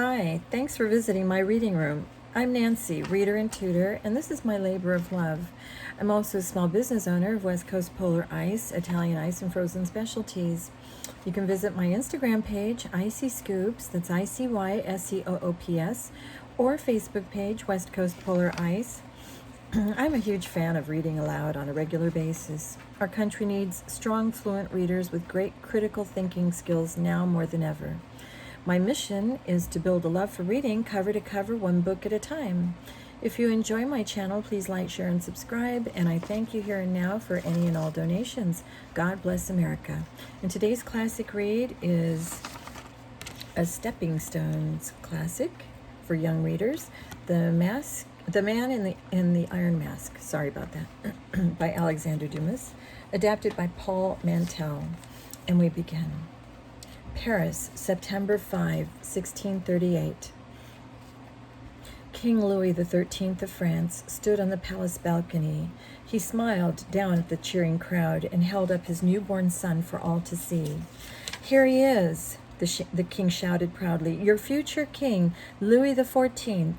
Hi, thanks for visiting my reading room. I'm Nancy, reader and tutor, and this is my labor of love. I'm also a small business owner of West Coast Polar Ice, Italian ice, and frozen specialties. You can visit my Instagram page, Icy Scoops, that's ICYSCOOPS, or Facebook page, West Coast Polar Ice. I'm a huge fan of reading aloud on a regular basis. Our country needs strong, fluent readers with great critical thinking skills now more than ever. My mission is to build a love for reading cover to cover, one book at a time. If you enjoy my channel, please like, share, and subscribe, and I thank you here and now for any and all donations. God bless America. And today's classic read is a Stepping Stones classic for young readers, The Man in the Iron Mask, sorry about that, by Alexandre Dumas, adapted by Paul Mantell. And we begin. Paris, September 5, 1638. King Louis XIII of France stood on the palace balcony. He smiled down at the cheering crowd and held up his newborn son for all to see. "Here he is," the king shouted proudly, "your future king, Louis XIV."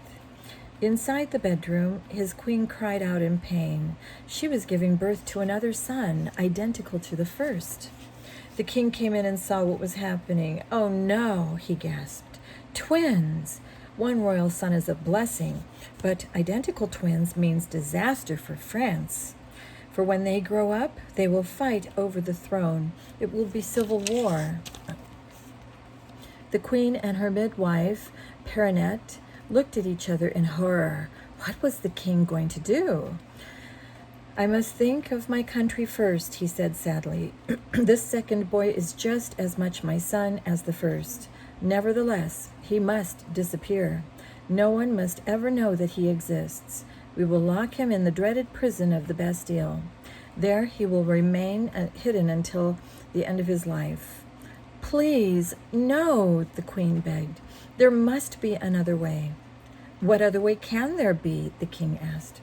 Inside the bedroom, his queen cried out in pain. She was giving birth to another son, identical to the first. The king came in and saw what was happening. "Oh no," he gasped. "Twins! One royal son is a blessing, but identical twins means disaster for France. For when they grow up, they will fight over the throne. It will be civil war." The queen and her midwife, Peronette, looked at each other in horror. What was the king going to do? "I must think of my country first," he said sadly. "This second boy is just as much my son as the first. Nevertheless, he must disappear. No one must ever know that he exists. We will lock him in the dreaded prison of the Bastille. There he will remain hidden until the end of his life." "Please, no," the queen begged. "There must be another way." "What other way can there be?" the king asked.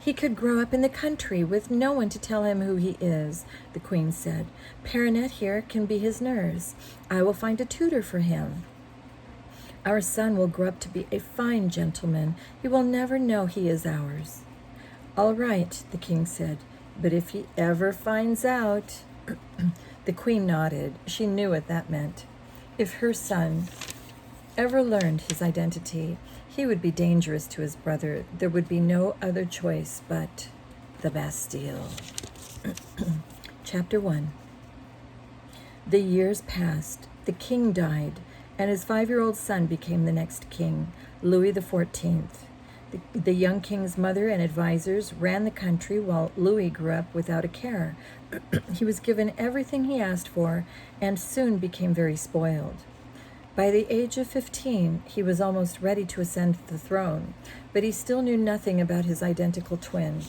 "He could grow up in the country with no one to tell him who he is," the queen said. "Peronette here can be his nurse. I will find a tutor for him. Our son will grow up to be a fine gentleman. He will never know he is ours." "All right," the king said, "but if he ever finds out..." The queen nodded. She knew what that meant. If her son ever learned his identity, he would be dangerous to his brother. There would be no other choice but the Bastille. Chapter 1. The years passed. The king died, and his 5-year-old son became the next king, Louis XIV. The young king's mother and advisors ran the country while Louis grew up without a care. He was given everything he asked for and soon became very spoiled. By the age of 15, he was almost ready to ascend the throne, but he still knew nothing about his identical twin.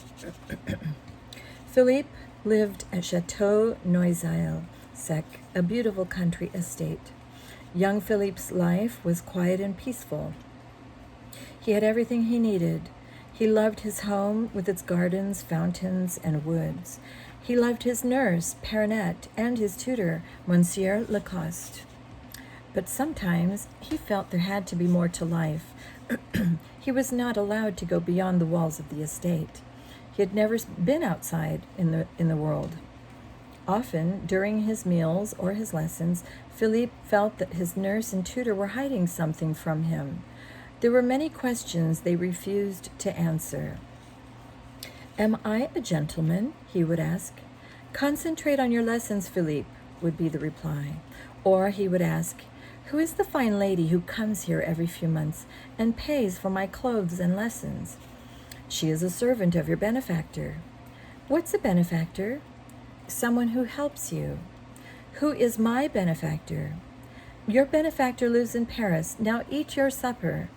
Philippe lived at Chateau Noisy-le-Sec, a beautiful country estate. Young Philippe's life was quiet and peaceful. He had everything he needed. He loved his home with its gardens, fountains, and woods. He loved his nurse, Peronette, and his tutor, Monsieur Lacoste. But sometimes he felt there had to be more to life. He was not allowed to go beyond the walls of the estate. He had never been outside in the world. Often, during his meals or his lessons, Philippe felt that his nurse and tutor were hiding something from him. There were many questions they refused to answer. "Am I a gentleman?" he would ask. "Concentrate on your lessons, Philippe," would be the reply. Or he would ask, "Who is the fine lady who comes here every few months and pays for my clothes and lessons?" "She is a servant of your benefactor." "What's a benefactor?" "Someone who helps you." "Who is my benefactor?" "Your benefactor lives in Paris. Now eat your supper."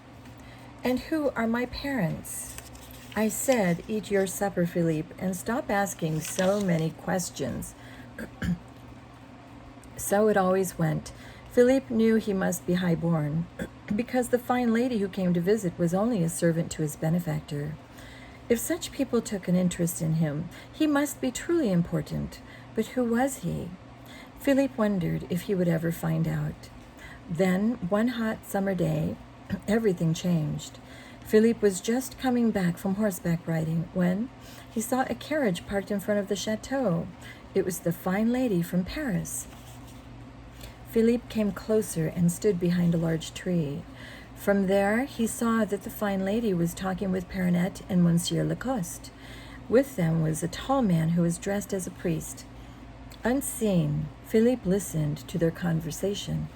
"And who are my parents?" "I said eat your supper, Philippe, and stop asking so many questions." So it always went. Philippe knew he must be high-born, because the fine lady who came to visit was only a servant to his benefactor. If such people took an interest in him, he must be truly important. But who was he? Philippe wondered if he would ever find out. Then, one hot summer day, everything changed. Philippe was just coming back from horseback riding when he saw a carriage parked in front of the chateau. It was the fine lady from Paris. Philippe came closer and stood behind a large tree. From there, he saw that the fine lady was talking with Perronnette and Monsieur Lacoste. With them was a tall man who was dressed as a priest. Unseen, Philippe listened to their conversation.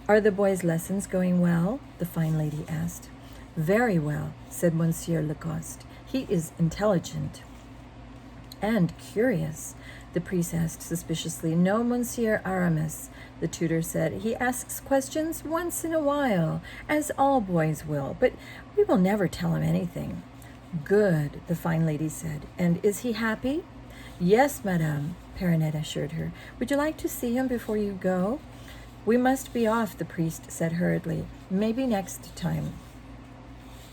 "Are the boys' lessons going well?" the fine lady asked. "Very well," said Monsieur Lacoste. "He is intelligent." "And curious," the priest asked suspiciously. "No, Monsieur Aramis," the tutor said. "He asks questions once in a while, as all boys will, but we will never tell him anything." "Good," the fine lady said. "And is he happy?" "Yes, madame," Perronnette assured her. "Would you like to see him before you go?" "We must be off," the priest said hurriedly. "Maybe next time."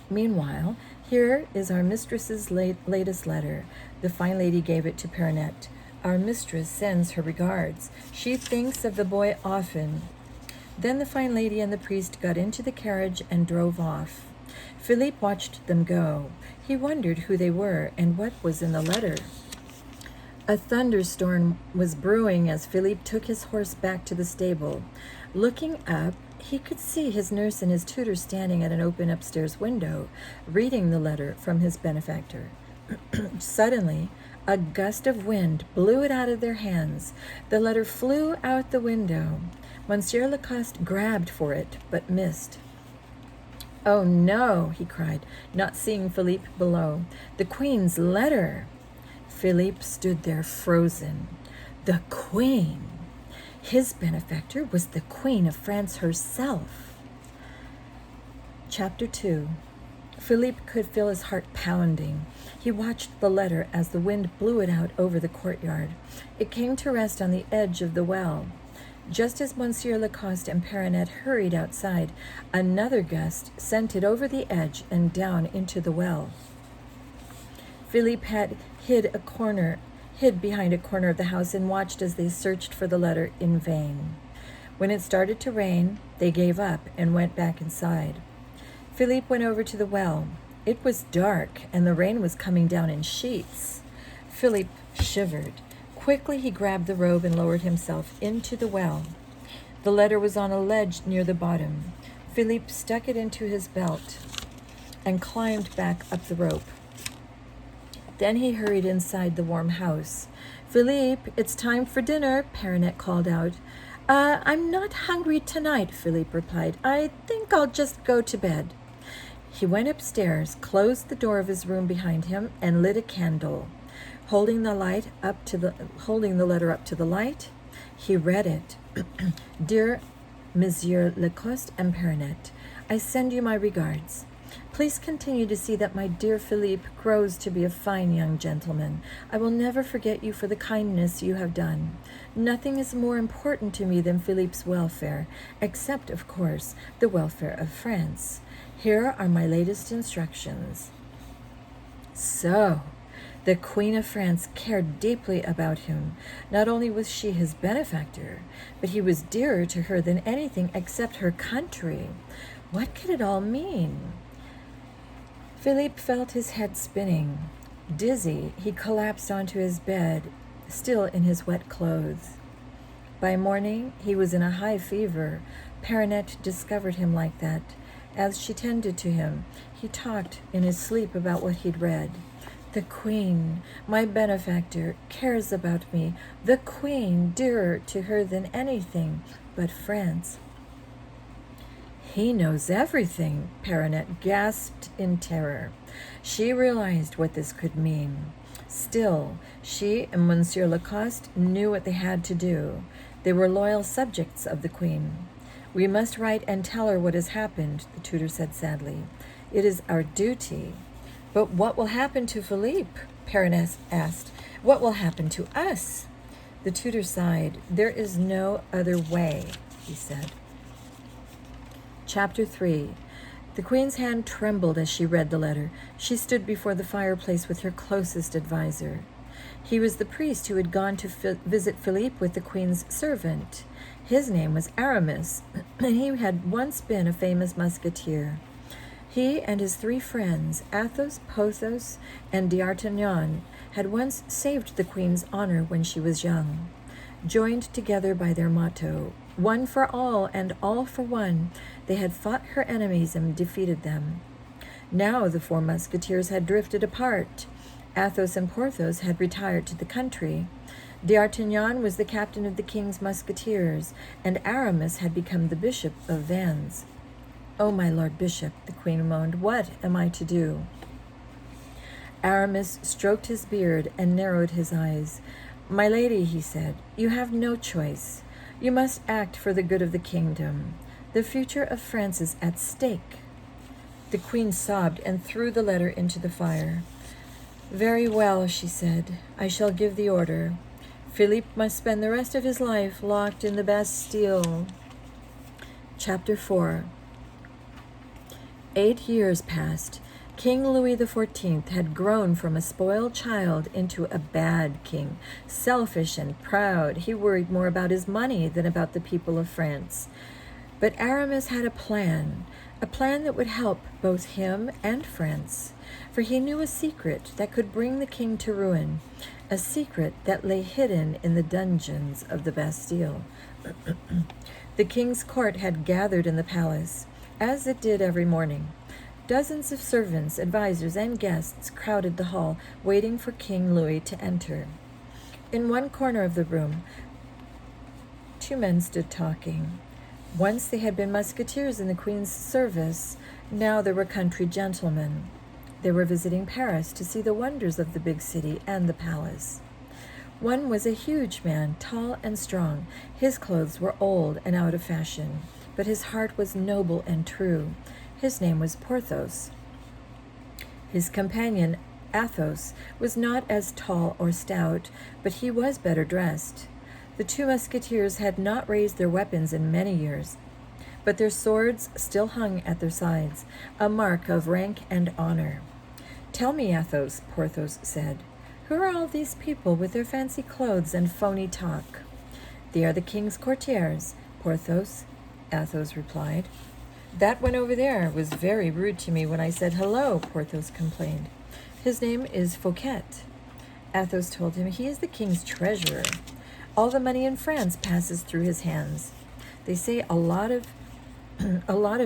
Meanwhile, here is our mistress's latest letter. The fine lady gave it to Perronnette. "Our mistress sends her regards. She thinks of the boy often." Then the fine lady and the priest got into the carriage and drove off. Philippe watched them go. He wondered who they were and what was in the letter. A thunderstorm was brewing as Philippe took his horse back to the stable. Looking up, he could see his nurse and his tutor standing at an open upstairs window, reading the letter from his benefactor. Suddenly, a gust of wind blew it out of their hands. The letter flew out the window. Monsieur Lacoste grabbed for it, but missed. "Oh no," he cried, not seeing Philippe below. "The Queen's letter!" Philippe stood there frozen. The Queen! His benefactor was the Queen of France herself. Chapter 2. Philippe could feel his heart pounding. He watched the letter as the wind blew it out over the courtyard. It came to rest on the edge of the well. Just as Monsieur Lacoste and Perronnette hurried outside, another gust sent it over the edge and down into the well. Philippe had hid behind a corner of the house and watched as they searched for the letter in vain. When it started to rain, they gave up and went back inside. Philippe went over to the well. It was dark, and the rain was coming down in sheets. Philippe shivered. Quickly he grabbed the robe and lowered himself into the well. The letter was on a ledge near the bottom. Philippe stuck it into his belt and climbed back up the rope. Then he hurried inside the warm house. "Philippe, it's time for dinner," Perronnette called out. I'm not hungry tonight," Philippe replied. "I think I'll just go to bed." He went upstairs, closed the door of his room behind him, and lit a candle. Holding the letter up to the light, he read it. "Dear Monsieur Lacoste and Perronnette, I send you my regards. Please continue to see that my dear Philippe grows to be a fine young gentleman. I will never forget you for the kindness you have done. Nothing is more important to me than Philippe's welfare, except, of course, the welfare of France. Here are my latest instructions." So, the Queen of France cared deeply about him. Not only was she his benefactor, but he was dearer to her than anything except her country. What could it all mean? Philippe felt his head spinning. Dizzy, he collapsed onto his bed, still in his wet clothes. By morning, he was in a high fever. Perronnette discovered him like that. As she tended to him, he talked in his sleep about what he'd read. "The Queen, my benefactor, cares about me. The Queen, dearer to her than anything but France." "He knows everything," Perronnette gasped in terror. She realized what this could mean. Still, she and Monsieur Lacoste knew what they had to do. They were loyal subjects of the Queen. "We must write and tell her what has happened," the tutor said sadly. "It is our duty." "But what will happen to Philippe?" Perronnette asked. "What will happen to us?" The tutor sighed. "There is no other way," he said. Chapter 3. The Queen's hand trembled as she read the letter. She stood before the fireplace with her closest advisor. He was the priest who had gone to visit Philippe with the Queen's servant. His name was Aramis, and he had once been a famous musketeer. He and his 3 friends, Athos, Porthos, and D'Artagnan, had once saved the queen's honor when she was young. Joined together by their motto, one for all and all for one, they had fought her enemies and defeated them. Now the 4 musketeers had drifted apart. Athos and Porthos had retired to the country. D'Artagnan was the captain of the king's musketeers, and Aramis had become the bishop of Vannes. "Oh, my lord bishop," the queen moaned, "what am I to do?" Aramis stroked his beard and narrowed his eyes. "My lady," he said, "you have no choice. You must act for the good of the kingdom. The future of France is at stake." The queen sobbed and threw the letter into the fire. "Very well," she said, "I shall give the order. Philippe must spend the rest of his life locked in the Bastille." Chapter 4. 8 years passed. King Louis XIV had grown from a spoiled child into a bad king, selfish and proud. He worried more about his money than about the people of France. But Aramis had a plan that would help both him and France, for he knew a secret that could bring the king to ruin, a secret that lay hidden in the dungeons of the Bastille. The king's court had gathered in the palace, as it did every morning. Dozens of servants, advisors, and guests crowded the hall, waiting for King Louis to enter. In one corner of the room, 2 men stood talking. Once they had been musketeers in the queen's service. Now they were country gentlemen. They were visiting Paris to see the wonders of the big city and the palace. One was a huge man, tall and strong. His clothes were old and out of fashion, but his heart was noble and true. His name was Porthos. His companion, Athos, was not as tall or stout, but he was better dressed. The 2 musketeers had not raised their weapons in many years, but their swords still hung at their sides, a mark of rank and honor. "Tell me, Athos," Porthos said, "who are all these people with their fancy clothes and phony talk?" "They are the king's courtiers, Porthos," Athos replied. "That one over there was very rude to me when I said hello," Porthos complained. "His name is Fouquet." Athos told him he is the king's treasurer. All the money in France passes through his hands. They say a lot of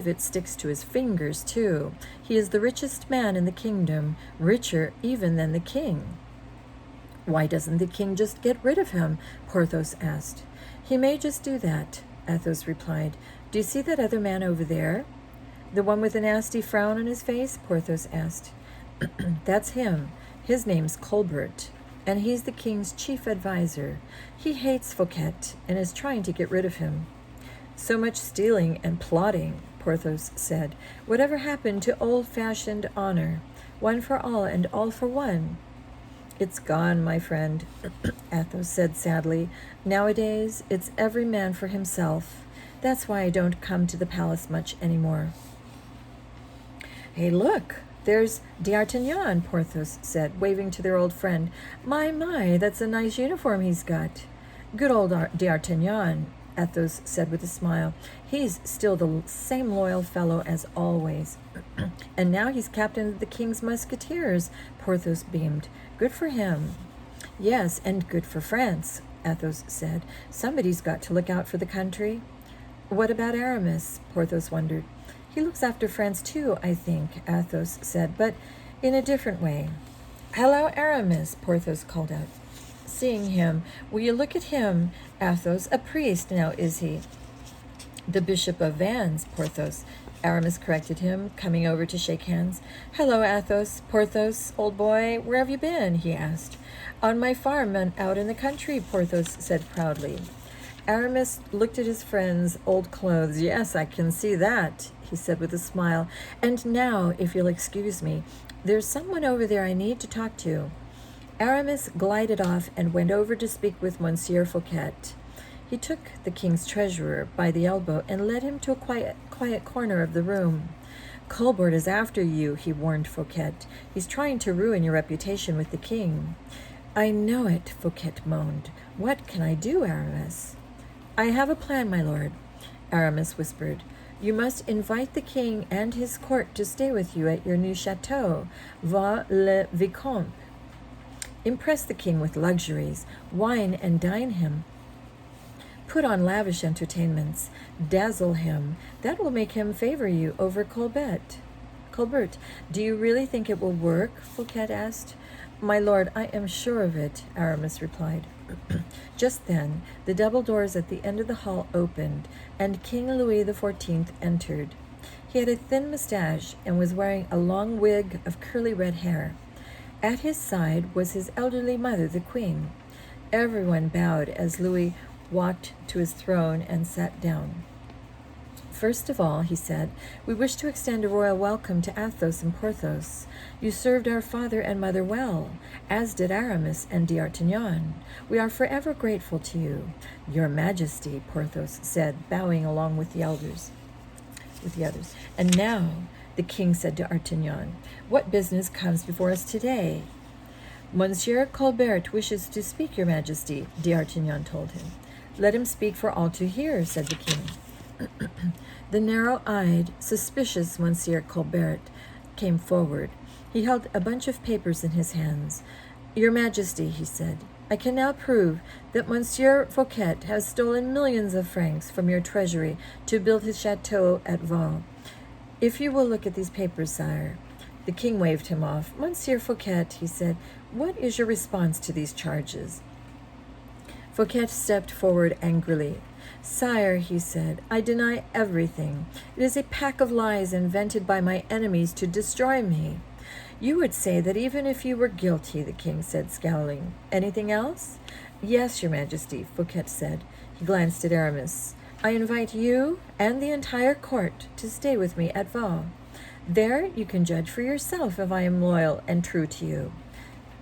it sticks to his fingers, too. He is the richest man in the kingdom, richer even than the king. "Why doesn't the king just get rid of him?" Porthos asked. "He may just do that," Athos replied. "Do you see that other man over there?" "The one with a nasty frown on his face?" Porthos asked. "That's him. His name's Colbert, and he's the king's chief advisor. He hates Fouquet and is trying to get rid of him." "So much stealing and plotting," Porthos said. "Whatever happened to old-fashioned honor? One for all and all for one." "It's gone, my friend," Athos said sadly. "Nowadays, it's every man for himself. That's why I don't come to the palace much anymore." "Hey, look, there's D'Artagnan," Porthos said, waving to their old friend. My, that's a nice uniform he's got." "Good old D'Artagnan," Athos said with a smile. "He's still the same loyal fellow as always." "And now he's captain of the king's musketeers," Porthos beamed. "Good for him." "Yes, and good for France," Athos said. "Somebody's got to look out for the country." "What about Aramis?" Porthos wondered. "He looks after France too, I think," Athos said, "but in a different way." "Hello, Aramis," Porthos called out, seeing him. "Will you look at him, Athos? A priest now, is he?" "The Bishop of Vannes, Porthos," Aramis corrected him, coming over to shake hands. "Hello, Athos. Porthos, old boy, where have you been?" he asked. "On my farm and out in the country," Porthos said proudly. Aramis looked at his friend's old clothes. "Yes, I can see that," he said with a smile. "And now, if you'll excuse me, there's someone over there I need to talk to." Aramis glided off and went over to speak with Monsieur Fouquet. He took the king's treasurer by the elbow and led him to a quiet corner of the room. "Colbert is after you," he warned Fouquet. "He's trying to ruin your reputation with the king." "I know it," Fouquet moaned. "What can I do, Aramis?" I have a plan, my lord, Aramis whispered. You must invite the king and his court to stay with you at your new chateau, Vaux-le-Vicomte. Impress the king with luxuries, wine and dine him. Put on lavish entertainments, dazzle him. That will make him favor you over Colbert. Do you really think it will work? Fouquet asked. My lord, I am sure of it, Aramis replied. Just then, the double doors at the end of the hall opened, and King Louis XIV entered. He had a thin mustache and was wearing a long wig of curly red hair. At his side was his elderly mother, the queen. Everyone bowed as Louis walked to his throne and sat down. First of all, he said, we wish to extend a royal welcome to Athos and Porthos. You served our father and mother well, as did Aramis and D'Artagnan. We are forever grateful to you. Your Majesty, Porthos said, bowing along with the others. And now, the king said to D'Artagnan, what business comes before us today? Monsieur Colbert wishes to speak, your Majesty, D'Artagnan told him. Let him speak for all to hear, said the king. The narrow-eyed, suspicious Monsieur Colbert came forward. He held a bunch of papers in his hands. Your Majesty, he said, I can now prove that Monsieur Fouquet has stolen millions of francs from your treasury to build his chateau at Vaux. If you will look at these papers, sire. The king waved him off. Monsieur Fouquet, he said, what is your response to these charges? Fouquet stepped forward angrily. Sire, he said, I deny everything. It is a pack of lies invented by my enemies to destroy me. You would say that even if you were guilty, the king said, scowling. Anything else? Yes, your Majesty, Fouquet said. He glanced at Aramis. I invite you and the entire court to stay with me at Vaux. There you can judge for yourself if I am loyal and true to you.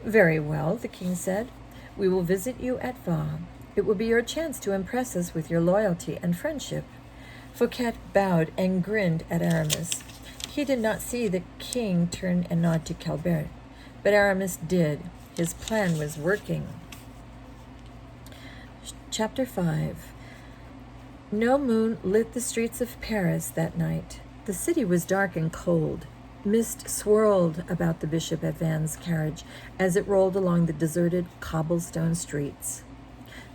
Very well, the king said. We will visit you at Vaux. It will be your chance to impress us with your loyalty and friendship. Fouquet bowed and grinned at Aramis. He did not see the king turn and nod to Colbert, but Aramis did. His plan was working. Chapter 5. No moon lit the streets of Paris that night. The city was dark and cold. Mist swirled about the Bishop of Vannes' carriage as it rolled along the deserted cobblestone streets.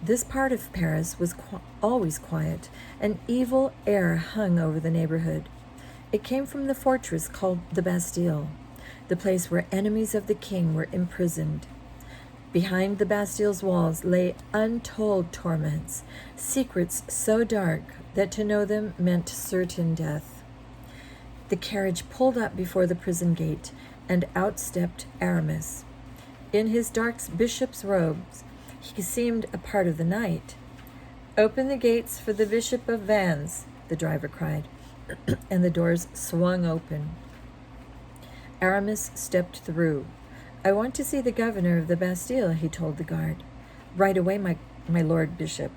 This part of Paris was always quiet. An evil air hung over the neighborhood. It came from the fortress called the Bastille, the place where enemies of the king were imprisoned. Behind the Bastille's walls lay untold torments, secrets so dark that to know them meant certain death. The carriage pulled up before the prison gate, and out stepped Aramis. In his dark bishop's robes, he seemed a part of the night. Open the gates for the Bishop of Vannes, the driver cried, and the doors swung open. Aramis stepped through. I want to see the governor of the Bastille, he told the guard. Right away, my lord bishop,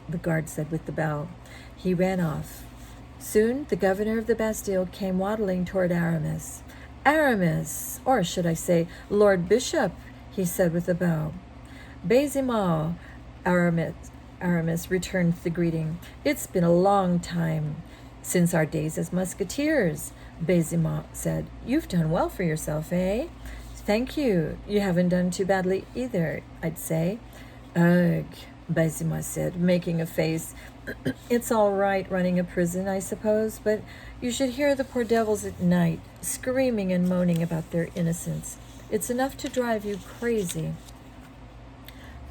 the guard said with the bow. He ran off. Soon the governor of the Bastille came waddling toward Aramis. Aramis, or should I say, Lord Bishop, he said with a bow. Baisemal, Aramis returned the greeting. It's been a long time since our days as musketeers, Baisemal said. You've done well for yourself, eh? Thank you. You haven't done too badly either, I'd say. Ugh, Baisemal said, making a face. It's all right running a prison, I suppose, but you should hear the poor devils at night, screaming and moaning about their innocence. It's enough to drive you crazy.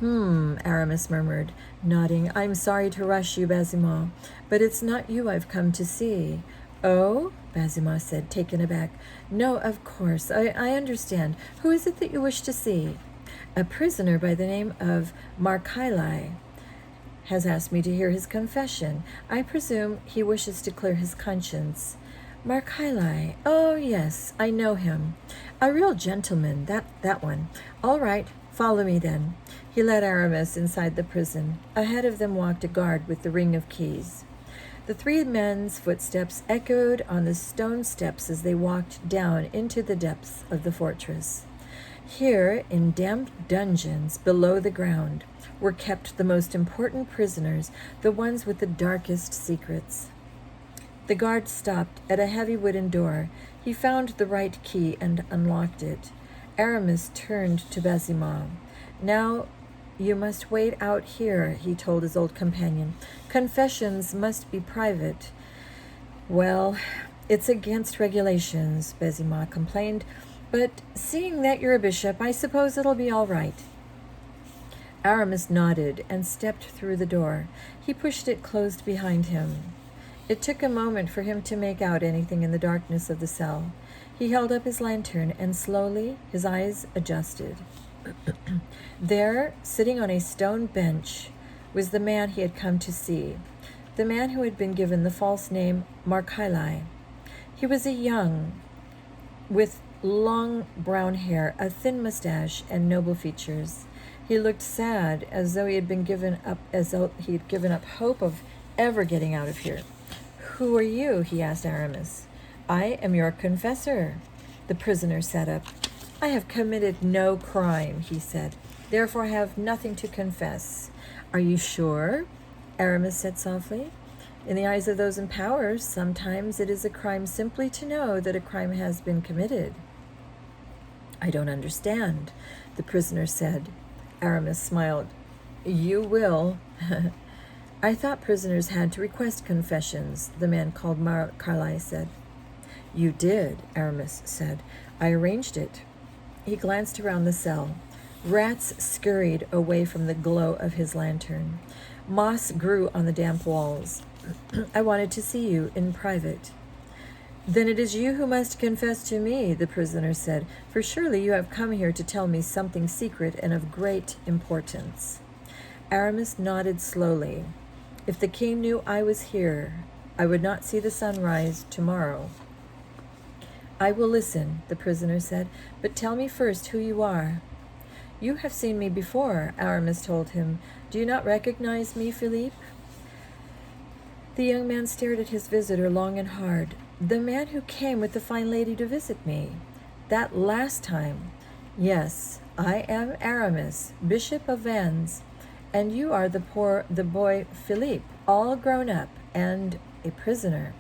Aramis murmured, nodding. I'm sorry to rush you, Baisemal, but it's not you I've come to see. Oh? Baisemal said, taken aback. No, of course. I understand. Who is it that you wish to see? A prisoner by the name of Marcailai has asked me to hear his confession. I presume he wishes to clear his conscience. Marcailai. Oh, yes, I know him. A real gentleman, that one. All right, follow me then. He led Aramis inside the prison. Ahead of them walked a guard with the ring of keys. The three men's footsteps echoed on the stone steps as they walked down into the depths of the fortress. Here, in damp dungeons below the ground, were kept the most important prisoners, the ones with the darkest secrets. The guard stopped at a heavy wooden door. He found the right key and unlocked it. Aramis turned to Baisemeaux. "Now you must wait out here," he told his old companion. "Confessions must be private." "Well, it's against regulations," Baisemeaux complained, "but seeing that you're a bishop, I suppose it'll be all right." Aramis nodded and stepped through the door. He pushed it closed behind him. It took a moment for him to make out anything in the darkness of the cell. He held up his lantern, and slowly his eyes adjusted. There, sitting on a stone bench, was the man he had come to see, the man who had been given the false name Marcailai. He was young, with long brown hair, a thin mustache, and noble features. He looked sad, as though he had given up hope of ever getting out of here. "Who are you?" he asked Aramis. "I am your confessor." The prisoner sat up. "I have committed no crime," he said. "Therefore I have nothing to confess." "Are you sure?" Aramis said softly. "In the eyes of those in power, sometimes it is a crime simply to know that a crime has been committed." "I don't understand," the prisoner said. Aramis smiled. "You will." "I thought prisoners had to request confessions," the man called Marcailai said. "You did," Aramis said. "I arranged it." He glanced around the cell. Rats scurried away from the glow of his lantern. Moss grew on the damp walls. "I wanted to see you in private." "Then it is you who must confess to me," the prisoner said, "for surely you have come here to tell me something secret and of great importance." Aramis nodded slowly. "If the king knew I was here, I would not see the sun rise tomorrow." "I will listen," the prisoner said, "but tell me first who you are." "You have seen me before," Aramis told him. "Do you not recognize me, Philippe?" The young man stared at his visitor long and hard. "The man who came with the fine lady to visit me. That last time. Yes, I am Aramis, Bishop of Vannes, and you are the boy Philippe, all grown up and a prisoner.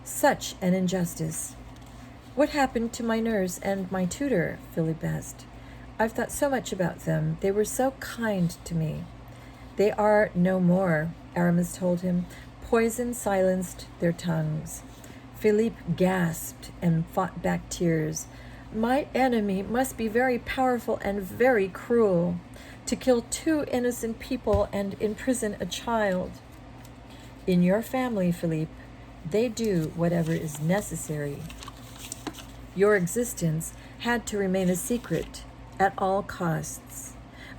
Such an injustice." "What happened to my nurse and my tutor?" Philippe asked. "I've thought so much about them. They were so kind to me." "They are no more," Aramis told him. "Poison silenced their tongues." Philippe gasped and fought back tears. "My enemy must be very powerful and very cruel, to kill 2 innocent people and imprison a child." "In your family, Philippe, they do whatever is necessary. Your existence had to remain a secret at all costs."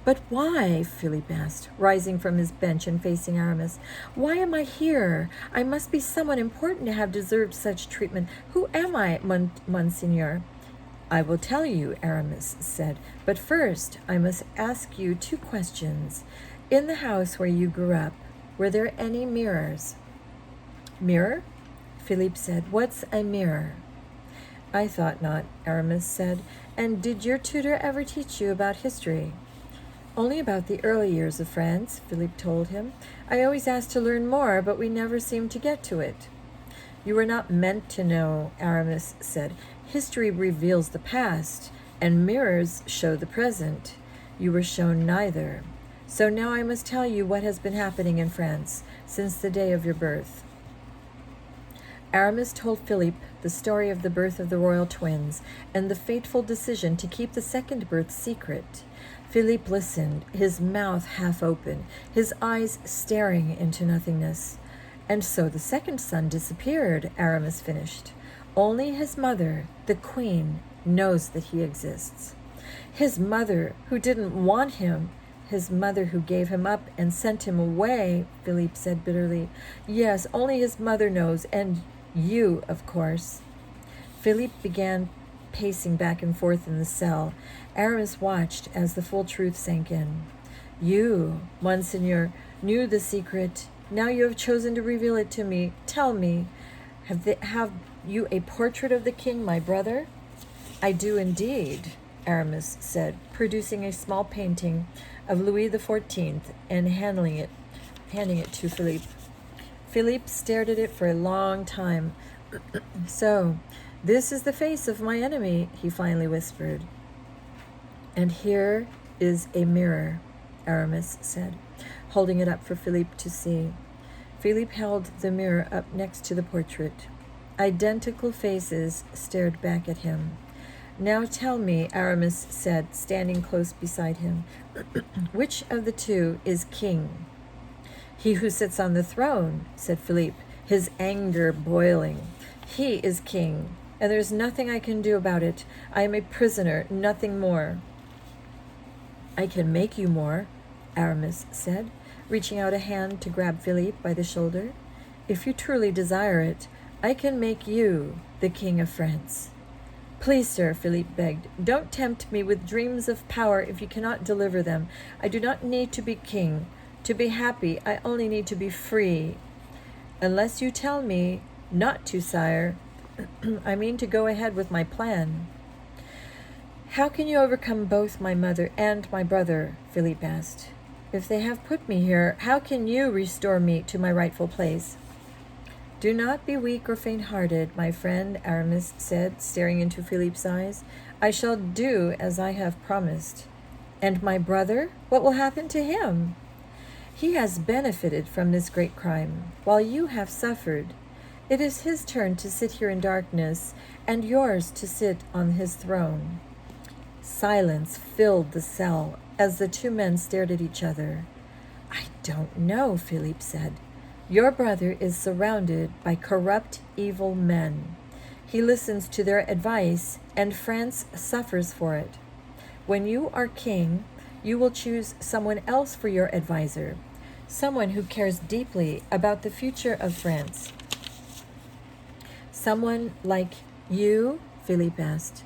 "But why?" Philippe asked, rising from his bench and facing Aramis. "Why am I here? I must be someone important to have deserved such treatment. Who am I, Monseigneur?" "I will tell you," Aramis said, "but first I must ask you 2 questions. In the house where you grew up, were there any mirrors?" "Mirror?" Philippe said. "What's a mirror?" "I thought not," Aramis said. "And did your tutor ever teach you about history?" "Only about the early years of France," Philippe told him. "I always asked to learn more, but we never seemed to get to it." "You were not meant to know," Aramis said. "History reveals the past, and mirrors show the present. You were shown neither. So now I must tell you what has been happening in France since the day of your birth." Aramis told Philippe the story of the birth of the royal twins and the fateful decision to keep the second birth secret. Philippe listened, his mouth half open, his eyes staring into nothingness. "And so the second son disappeared," Aramis finished. "Only his mother, the queen, knows that he exists." "His mother, who didn't want him, his mother who gave him up and sent him away," Philippe said bitterly. "Yes, only his mother knows, and you, of course." Philippe began pacing back and forth in the cell. Aramis watched as the full truth sank in. "You, Monseigneur, knew the secret. Now you have chosen to reveal it to me. Tell me, have you a portrait of the king, my brother?" "I do indeed," Aramis said, producing a small painting of Louis XIV and handing it to Philippe. Philippe stared at it for a long time. So, this is the face of my enemy, he finally whispered. And here is a mirror, Aramis said, holding it up for Philippe to see. Philippe held the mirror up next to the portrait. Identical faces stared back at him. Now tell me, Aramis said, standing close beside him, which of the two is king? He who sits on the throne, said Philippe, his anger boiling. He is king, and there's nothing I can do about it. I am a prisoner, nothing more. I can make you more, Aramis said, reaching out a hand to grab Philippe by the shoulder. If you truly desire it, I can make you the King of France. Please, sir, Philippe begged, don't tempt me with dreams of power if you cannot deliver them. I do not need to be king. To be happy, I only need to be free. Unless you tell me not to, sire, I mean to go ahead with my plan. How can you overcome both my mother and my brother? Philippe asked. If they have put me here, how can you restore me to my rightful place? Do not be weak or faint-hearted, my friend, Aramis said, staring into Philippe's eyes. I shall do as I have promised. And my brother? What will happen to him? He has benefited from this great crime, while you have suffered. It is his turn to sit here in darkness, and yours to sit on his throne. Silence filled the cell as the two men stared at each other. I don't know, Philippe said. Your brother is surrounded by corrupt, evil men. He listens to their advice, and France suffers for it. When you are king, you will choose someone else for your advisor, someone who cares deeply about the future of France. Someone like you? Philippe asked.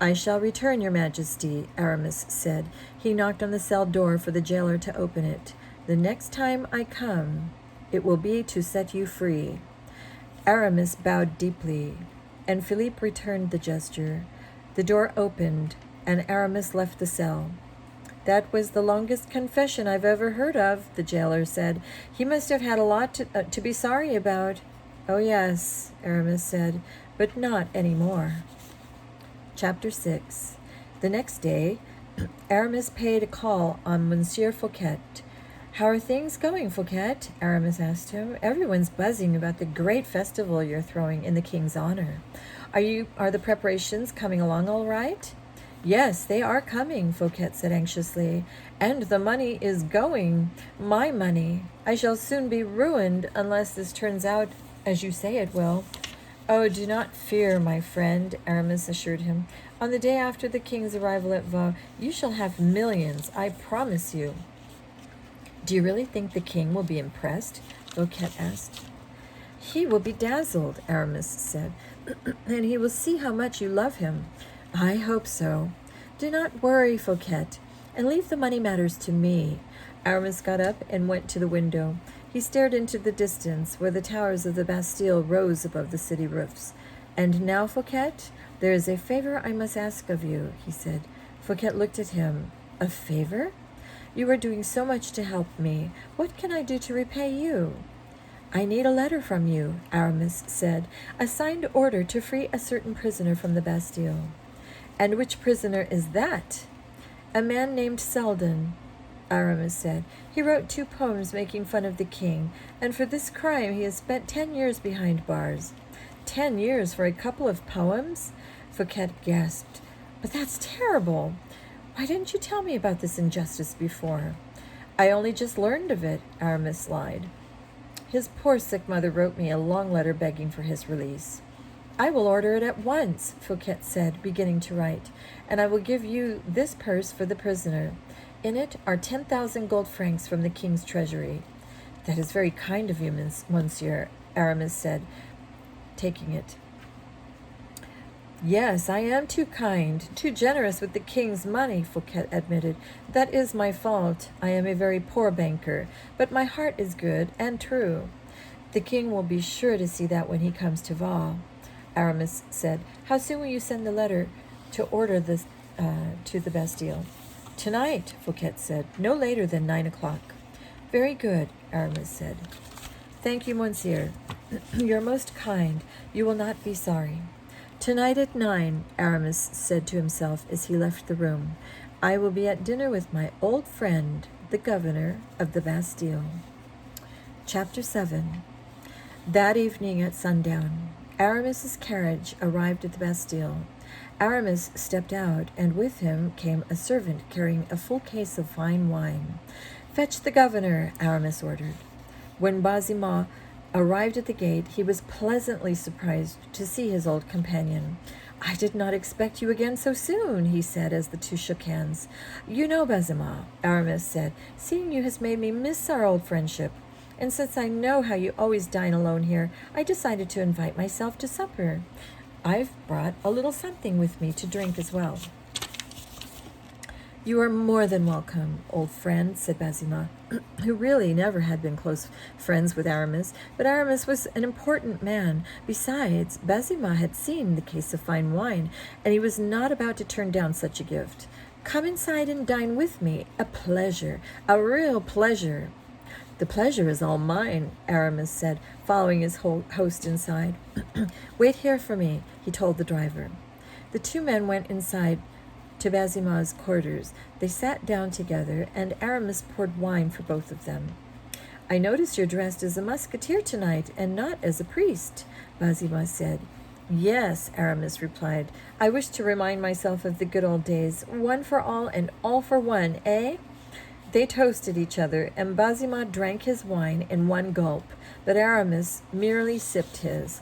I shall return, Your Majesty, Aramis said. He knocked on the cell door for the jailer to open it. The next time I come, it will be to set you free. Aramis bowed deeply, and Philippe returned the gesture. The door opened, and Aramis left the cell. That was the longest confession I've ever heard of, the jailer said. He must have had a lot to be sorry about. Oh, yes, Aramis said, but not any more. Chapter 6. The next day, Aramis paid a call on Monsieur Fouquet. How are things going, Fouquet? Aramis asked him. Everyone's buzzing about the great festival you're throwing in the king's honor. Are the preparations coming along all right? Yes, they are coming, Fouquet said anxiously. And the money is going. My money. I shall soon be ruined unless this turns out as you say it will. Oh, do not fear, my friend, Aramis assured him. On the day after the king's arrival at Vaux, you shall have millions, I promise you. Do you really think the king will be impressed? Fouquet asked. He will be dazzled, Aramis said, and he will see how much you love him. I hope so. Do not worry, Fouquet, and leave the money matters to me. Aramis got up and went to the window. He stared into the distance, where the towers of the Bastille rose above the city roofs. And now, Fouquet, there is a favor I must ask of you, he said. Fouquet looked at him. A favor? You are doing so much to help me. What can I do to repay you? I need a letter from you, Aramis said. A signed order to free a certain prisoner from the Bastille. And which prisoner is that? A man named Selden, Aramis said. He wrote 2 poems making fun of the king, and for this crime he has spent 10 years behind bars. 10 years for a couple of poems? Fouquet gasped. But that's terrible. Why didn't you tell me about this injustice before? I only just learned of it, Aramis lied. His poor sick mother wrote me a long letter begging for his release. I will order it at once, Fouquet said, beginning to write, and I will give you this purse for the prisoner. In it are 10,000 gold francs from the king's treasury. That is very kind of you, monsieur, Aramis said, taking it. Yes, I am too kind, too generous with the king's money, Fouquet admitted. That is my fault. I am a very poor banker, but my heart is good and true. The king will be sure to see that when he comes to Vaux, Aramis said. How soon will you send the letter to order this to the Bastille? Tonight, Fouquet said, no later than 9 o'clock. Very good, Aramis said. Thank you, monsieur. You're most kind. You will not be sorry. Tonight at 9, Aramis said to himself as he left the room, I will be at dinner with my old friend, the governor of the Bastille. Chapter 7. That evening at sundown, Aramis's carriage arrived at the Bastille. Aramis stepped out, and with him came a servant carrying a full case of fine wine. Fetch the governor, Aramis ordered. When Baisemeaux arrived at the gate, he was pleasantly surprised to see his old companion. I did not expect you again so soon, he said as the two shook hands. You know, Baisemeaux, Aramis said, seeing you has made me miss our old friendship. And since I know how you always dine alone here, I decided to invite myself to supper. I've brought a little something with me to drink as well. You are more than welcome, old friend, said Baisemeaux, who really never had been close friends with Aramis, but Aramis was an important man. Besides, Baisemeaux had seen the case of fine wine, and he was not about to turn down such a gift. Come inside and dine with me. A pleasure, a real pleasure. The pleasure is all mine, Aramis said, following his host inside. Wait here for me, he told the driver. The two men went inside to Baisemeaux's quarters. They sat down together, and Aramis poured wine for both of them. I notice you're dressed as a musketeer tonight, and not as a priest, Baisemeaux said. Yes, Aramis replied. I wish to remind myself of the good old days, one for all and all for one, eh? They toasted each other, and Baisemeaux drank his wine in one gulp, but Aramis merely sipped his.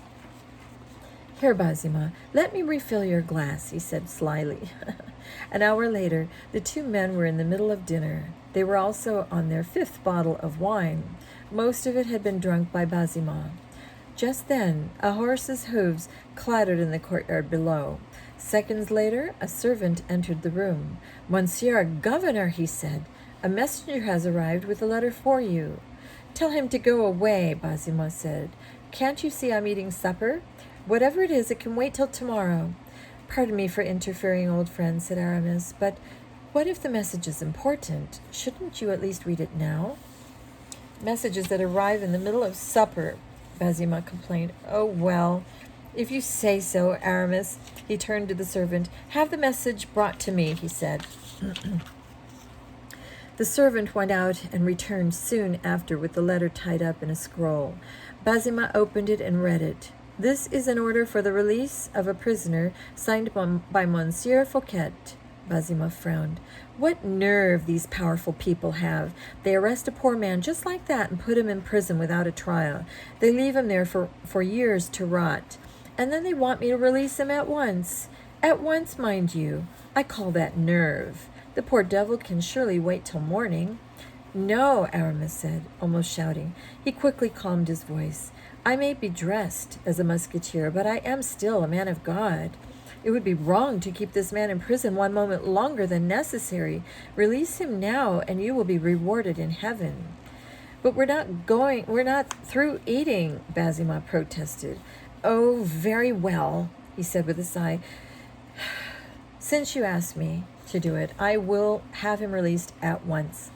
Here, Baisemeaux, let me refill your glass, he said slyly. An hour later, the two men were in the middle of dinner. They were also on their 5th bottle of wine. Most of it had been drunk by Baisemeaux. Just then, a horse's hooves clattered in the courtyard below. Seconds later, a servant entered the room. Monsieur Governor, he said, a messenger has arrived with a letter for you. Tell him to go away, Baisemeaux said. Can't you see I'm eating supper? Whatever it is, it can wait till tomorrow. Pardon me for interfering, old friend, said Aramis, but what if the message is important? Shouldn't you at least read it now? Messages that arrive in the middle of supper, Baisemeaux complained. Oh, well, if you say so, Aramis. He turned to the servant. Have the message brought to me, he said. The servant went out and returned soon after with the letter tied up in a scroll. Baisemeaux opened it and read it. This is an order for the release of a prisoner signed by Monsieur Fouquet. Baisemeaux frowned. What nerve these powerful people have. They arrest a poor man just like that and put him in prison without a trial. They leave him there for years to rot. And then they want me to release him at once. At once, mind you. I call that nerve. The poor devil can surely wait till morning. No, Aramis said, almost shouting. He quickly calmed his voice. I may be dressed as a musketeer, but I am still a man of God. It would be wrong to keep this man in prison one moment longer than necessary. Release him now, and you will be rewarded in heaven. But we're not through eating, Baisemeaux protested. Oh, very well, he said with a sigh. Since you asked me to do it, I will have him released at once.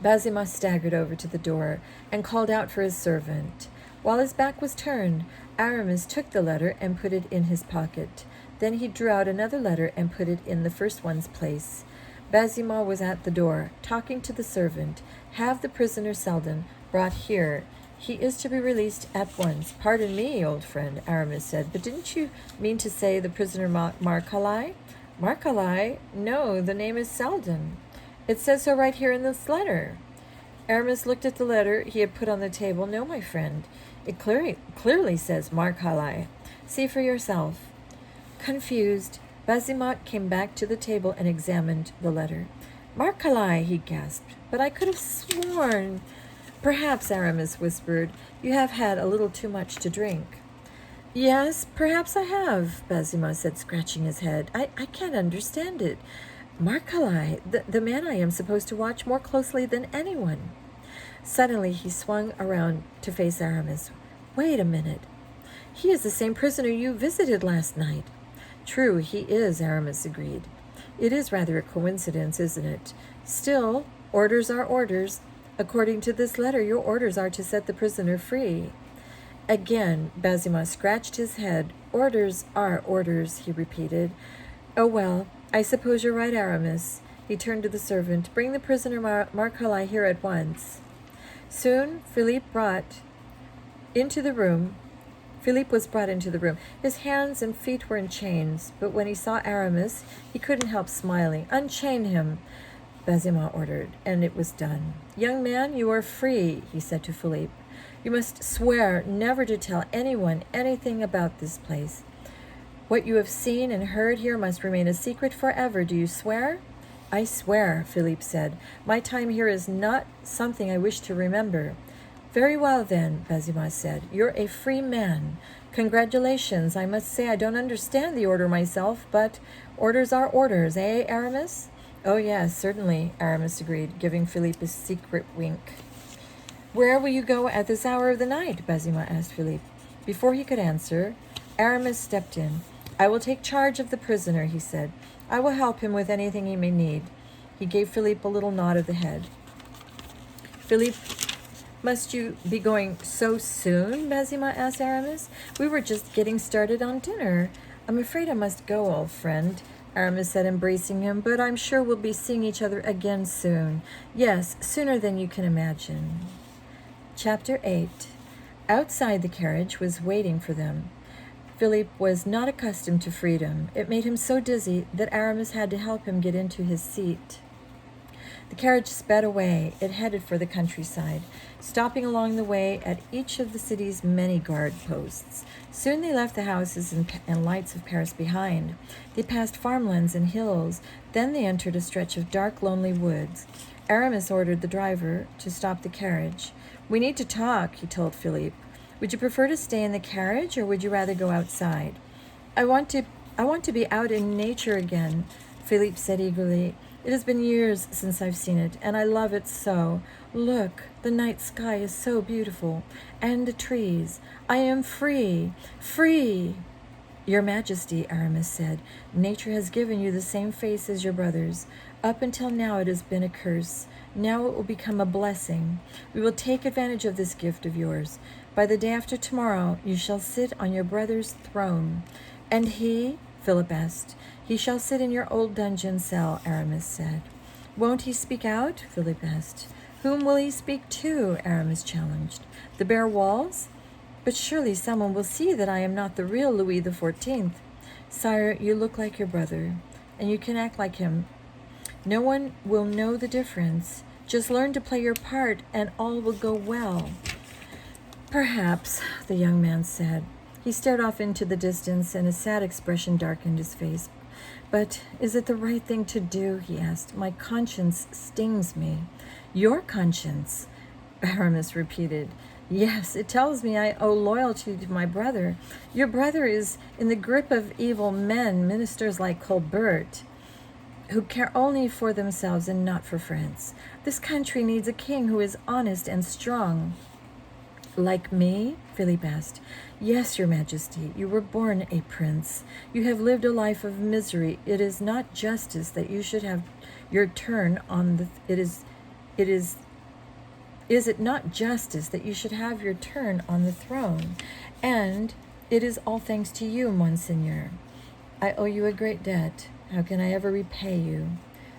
Baisemeaux staggered over to the door and called out for his servant. While his back was turned, Aramis took the letter and put it in his pocket. Then he drew out another letter and put it in the first one's place. Baisemeaux was at the door, talking to the servant. Have the prisoner Seldon brought here. He is to be released at once. Pardon me, old friend, Aramis said, but didn't you mean to say the prisoner Marcalay? Marcalay? No, the name is Seldon. It says so right here in this letter. Aramis looked at the letter he had put on the table. No, my friend, it clearly says Marcalay. See for yourself. Confused, Baisemeaux came back to the table and examined the letter. Marcalay, he gasped, but I could have sworn. Perhaps, Aramis whispered, you have had a little too much to drink. Yes, perhaps I have, Baisemeaux said, scratching his head. I can't understand it. Marcalay, the man I am supposed to watch more closely than anyone. Suddenly he swung around to face Aramis. Wait a minute. He is the same prisoner you visited last night. True, he is, Aramis agreed. It is rather a coincidence, isn't it? Still, orders are orders. According to this letter, your orders are to set the prisoner free. Again, Baisemeaux scratched his head. Orders are orders, he repeated. Oh, well, I suppose you're right, Aramis. He turned to the servant. Bring the prisoner Marcoli here at once. Soon, Philippe was brought into the room. His hands and feet were in chains, but when he saw Aramis, he couldn't help smiling. Unchain him, Baisemeaux ordered, and it was done. Young man, you are free, he said to Philippe. You must swear never to tell anyone anything about this place. What you have seen and heard here must remain a secret forever. Do you swear? I swear, Philippe said. My time here is not something I wish to remember. Very well, then, Baisemeaux said. You're a free man. Congratulations. I must say I don't understand the order myself, but orders are orders, eh, Aramis? Oh, yes, certainly, Aramis agreed, giving Philippe a secret wink. Where will you go at this hour of the night? Baisemeaux asked Philippe. Before he could answer, Aramis stepped in. I will take charge of the prisoner, he said. I will help him with anything he may need. He gave Philippe a little nod of the head. Philippe, must you be going so soon? Baisemeaux asked Aramis. We were just getting started on dinner. I'm afraid I must go, old friend, Aramis said, embracing him, but I'm sure we'll be seeing each other again soon. Yes, sooner than you can imagine. Chapter 8. Outside, the carriage was waiting for them. Philippe was not accustomed to freedom. It made him so dizzy that Aramis had to help him get into his seat. The carriage sped away. It headed for the countryside, stopping along the way at each of the city's many guard posts. Soon they left the houses and lights of Paris behind. They passed farmlands and hills. Then they entered a stretch of dark, lonely woods. Aramis ordered the driver to stop the carriage. We need to talk, he told Philippe. Would you prefer to stay in the carriage, or would you rather go outside? I want to be out in nature again, Philippe said eagerly. It has been years since I've seen it, and I love it so. Look, the night sky is so beautiful, and the trees. I am free, free. Your Majesty, Aramis said, nature has given you the same face as your brothers. Up until now it has been a curse. Now it will become a blessing. We will take advantage of this gift of yours. By the day after tomorrow you shall sit on your brother's throne. And he, Philip asked, he shall sit in your old dungeon cell, Aramis said. Won't he speak out? Philip asked. Whom will he speak to? Aramis challenged. The bare walls? But surely someone will see that I am not the real Louis XIV. Sire, you look like your brother, and you can act like him. No one will know the difference. Just learn to play your part, and all will go well. Perhaps, the young man said. He stared off into the distance, and a sad expression darkened his face. But is it the right thing to do? He asked. My conscience stings me. Your conscience? Aramis repeated. Yes, it tells me I owe loyalty to my brother. Your brother is in the grip of evil men, ministers like Colbert, who care only for themselves and not for France. This country needs a king who is honest and strong. Like me? Philippe asked. Yes, Your Majesty, you were born a prince. You have lived a life of misery. It is not justice that you should have your turn on the... Is it not justice that you should have your turn on the throne? And it is all thanks to you, Monseigneur. I owe you a great debt. How can I ever repay you?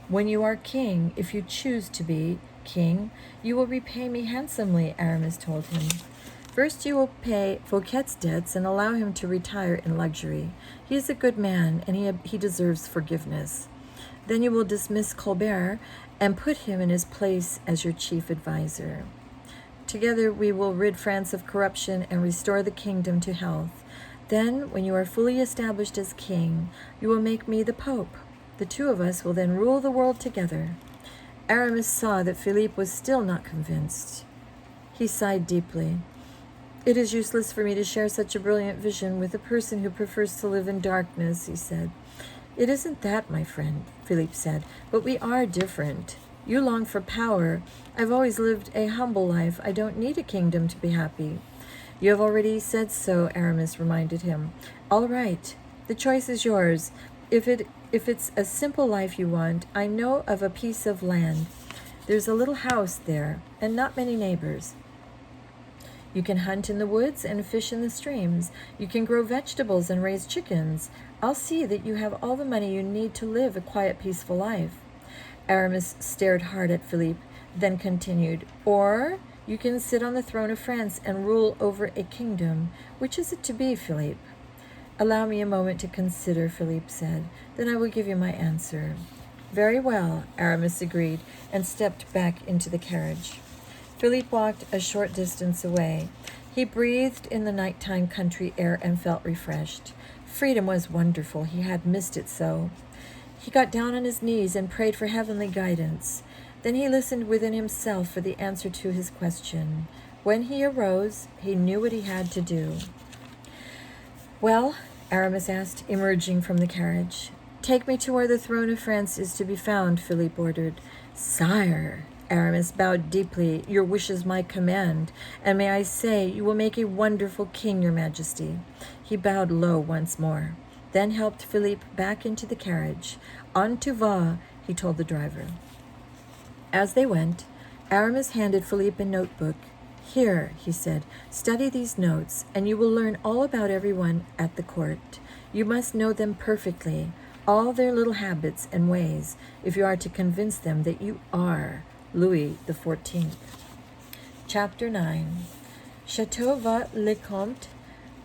When you are king, if you choose to be king, you will repay me handsomely, Aramis told him. First you will pay Fouquet's debts and allow him to retire in luxury. He is a good man, and he deserves forgiveness. Then you will dismiss Colbert and put him in his place as your chief advisor. Together we will rid France of corruption and restore the kingdom to health. Then, when you are fully established as king, you will make me the Pope. The two of us will then rule the world together. Aramis saw that Philippe was still not convinced. He sighed deeply. It is useless for me to share such a brilliant vision with a person who prefers to live in darkness, he said. It isn't that, my friend, Philippe said, but we are different. You long for power. I've always lived a humble life. I don't need a kingdom to be happy. You have already said so, Aramis reminded him. All right, the choice is yours. If it's a simple life you want, I know of a piece of land. There's a little house there, and not many neighbors. You can hunt in the woods and fish in the streams. You can grow vegetables and raise chickens. I'll see that you have all the money you need to live a quiet, peaceful life." Aramis stared hard at Philippe, then continued, "Or you can sit on the throne of France and rule over a kingdom. Which is it to be, Philippe?" "Allow me a moment to consider," Philippe said. "Then I will give you my answer." "Very well," Aramis agreed, and stepped back into the carriage. Philippe walked a short distance away. He breathed in the nighttime country air and felt refreshed. Freedom was wonderful. He had missed it so. He got down on his knees and prayed for heavenly guidance. Then he listened within himself for the answer to his question. When he arose, he knew what he had to do. "Well," Aramis asked, emerging from the carriage. "Take me to where the throne of France is to be found," Philippe ordered. "Sire," Aramis bowed deeply, "your wish is my command, and may I say, you will make a wonderful king, your majesty." He bowed low once more, then helped Philippe back into the carriage. "On tu vas," he told the driver. As they went, Aramis handed Philippe a notebook. "Here," he said, "study these notes, and you will learn all about everyone at the court. You must know them perfectly, all their little habits and ways, if you are to convince them that you are Louis XIV. Chapter 9. Chateau Vaux-le-Comte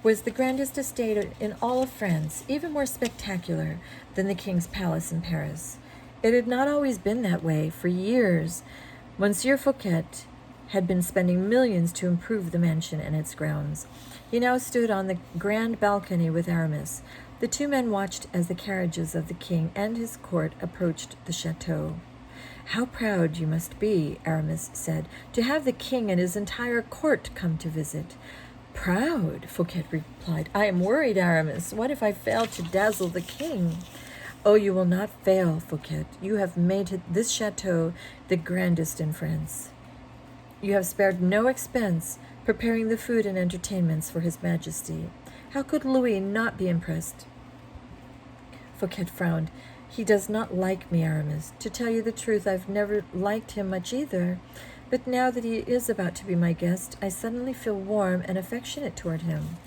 was the grandest estate in all of France, even more spectacular than the king's palace in Paris. It had not always been that way. For years, Monsieur Fouquet had been spending millions to improve the mansion and its grounds. He now stood on the grand balcony with Aramis. The two men watched as the carriages of the king and his court approached the chateau. "How proud you must be," Aramis said, "to have the king and his entire court come to visit." "Proud?" Fouquet replied. "I am worried, Aramis. What if I fail to dazzle the king?" "Oh, you will not fail, Fouquet. You have made this chateau the grandest in France. You have spared no expense preparing the food and entertainments for His Majesty. How could Louis not be impressed?" Fouquet frowned. "He does not like me, Aramis. To tell you the truth, I've never liked him much either. But now that he is about to be my guest, I suddenly feel warm and affectionate toward him."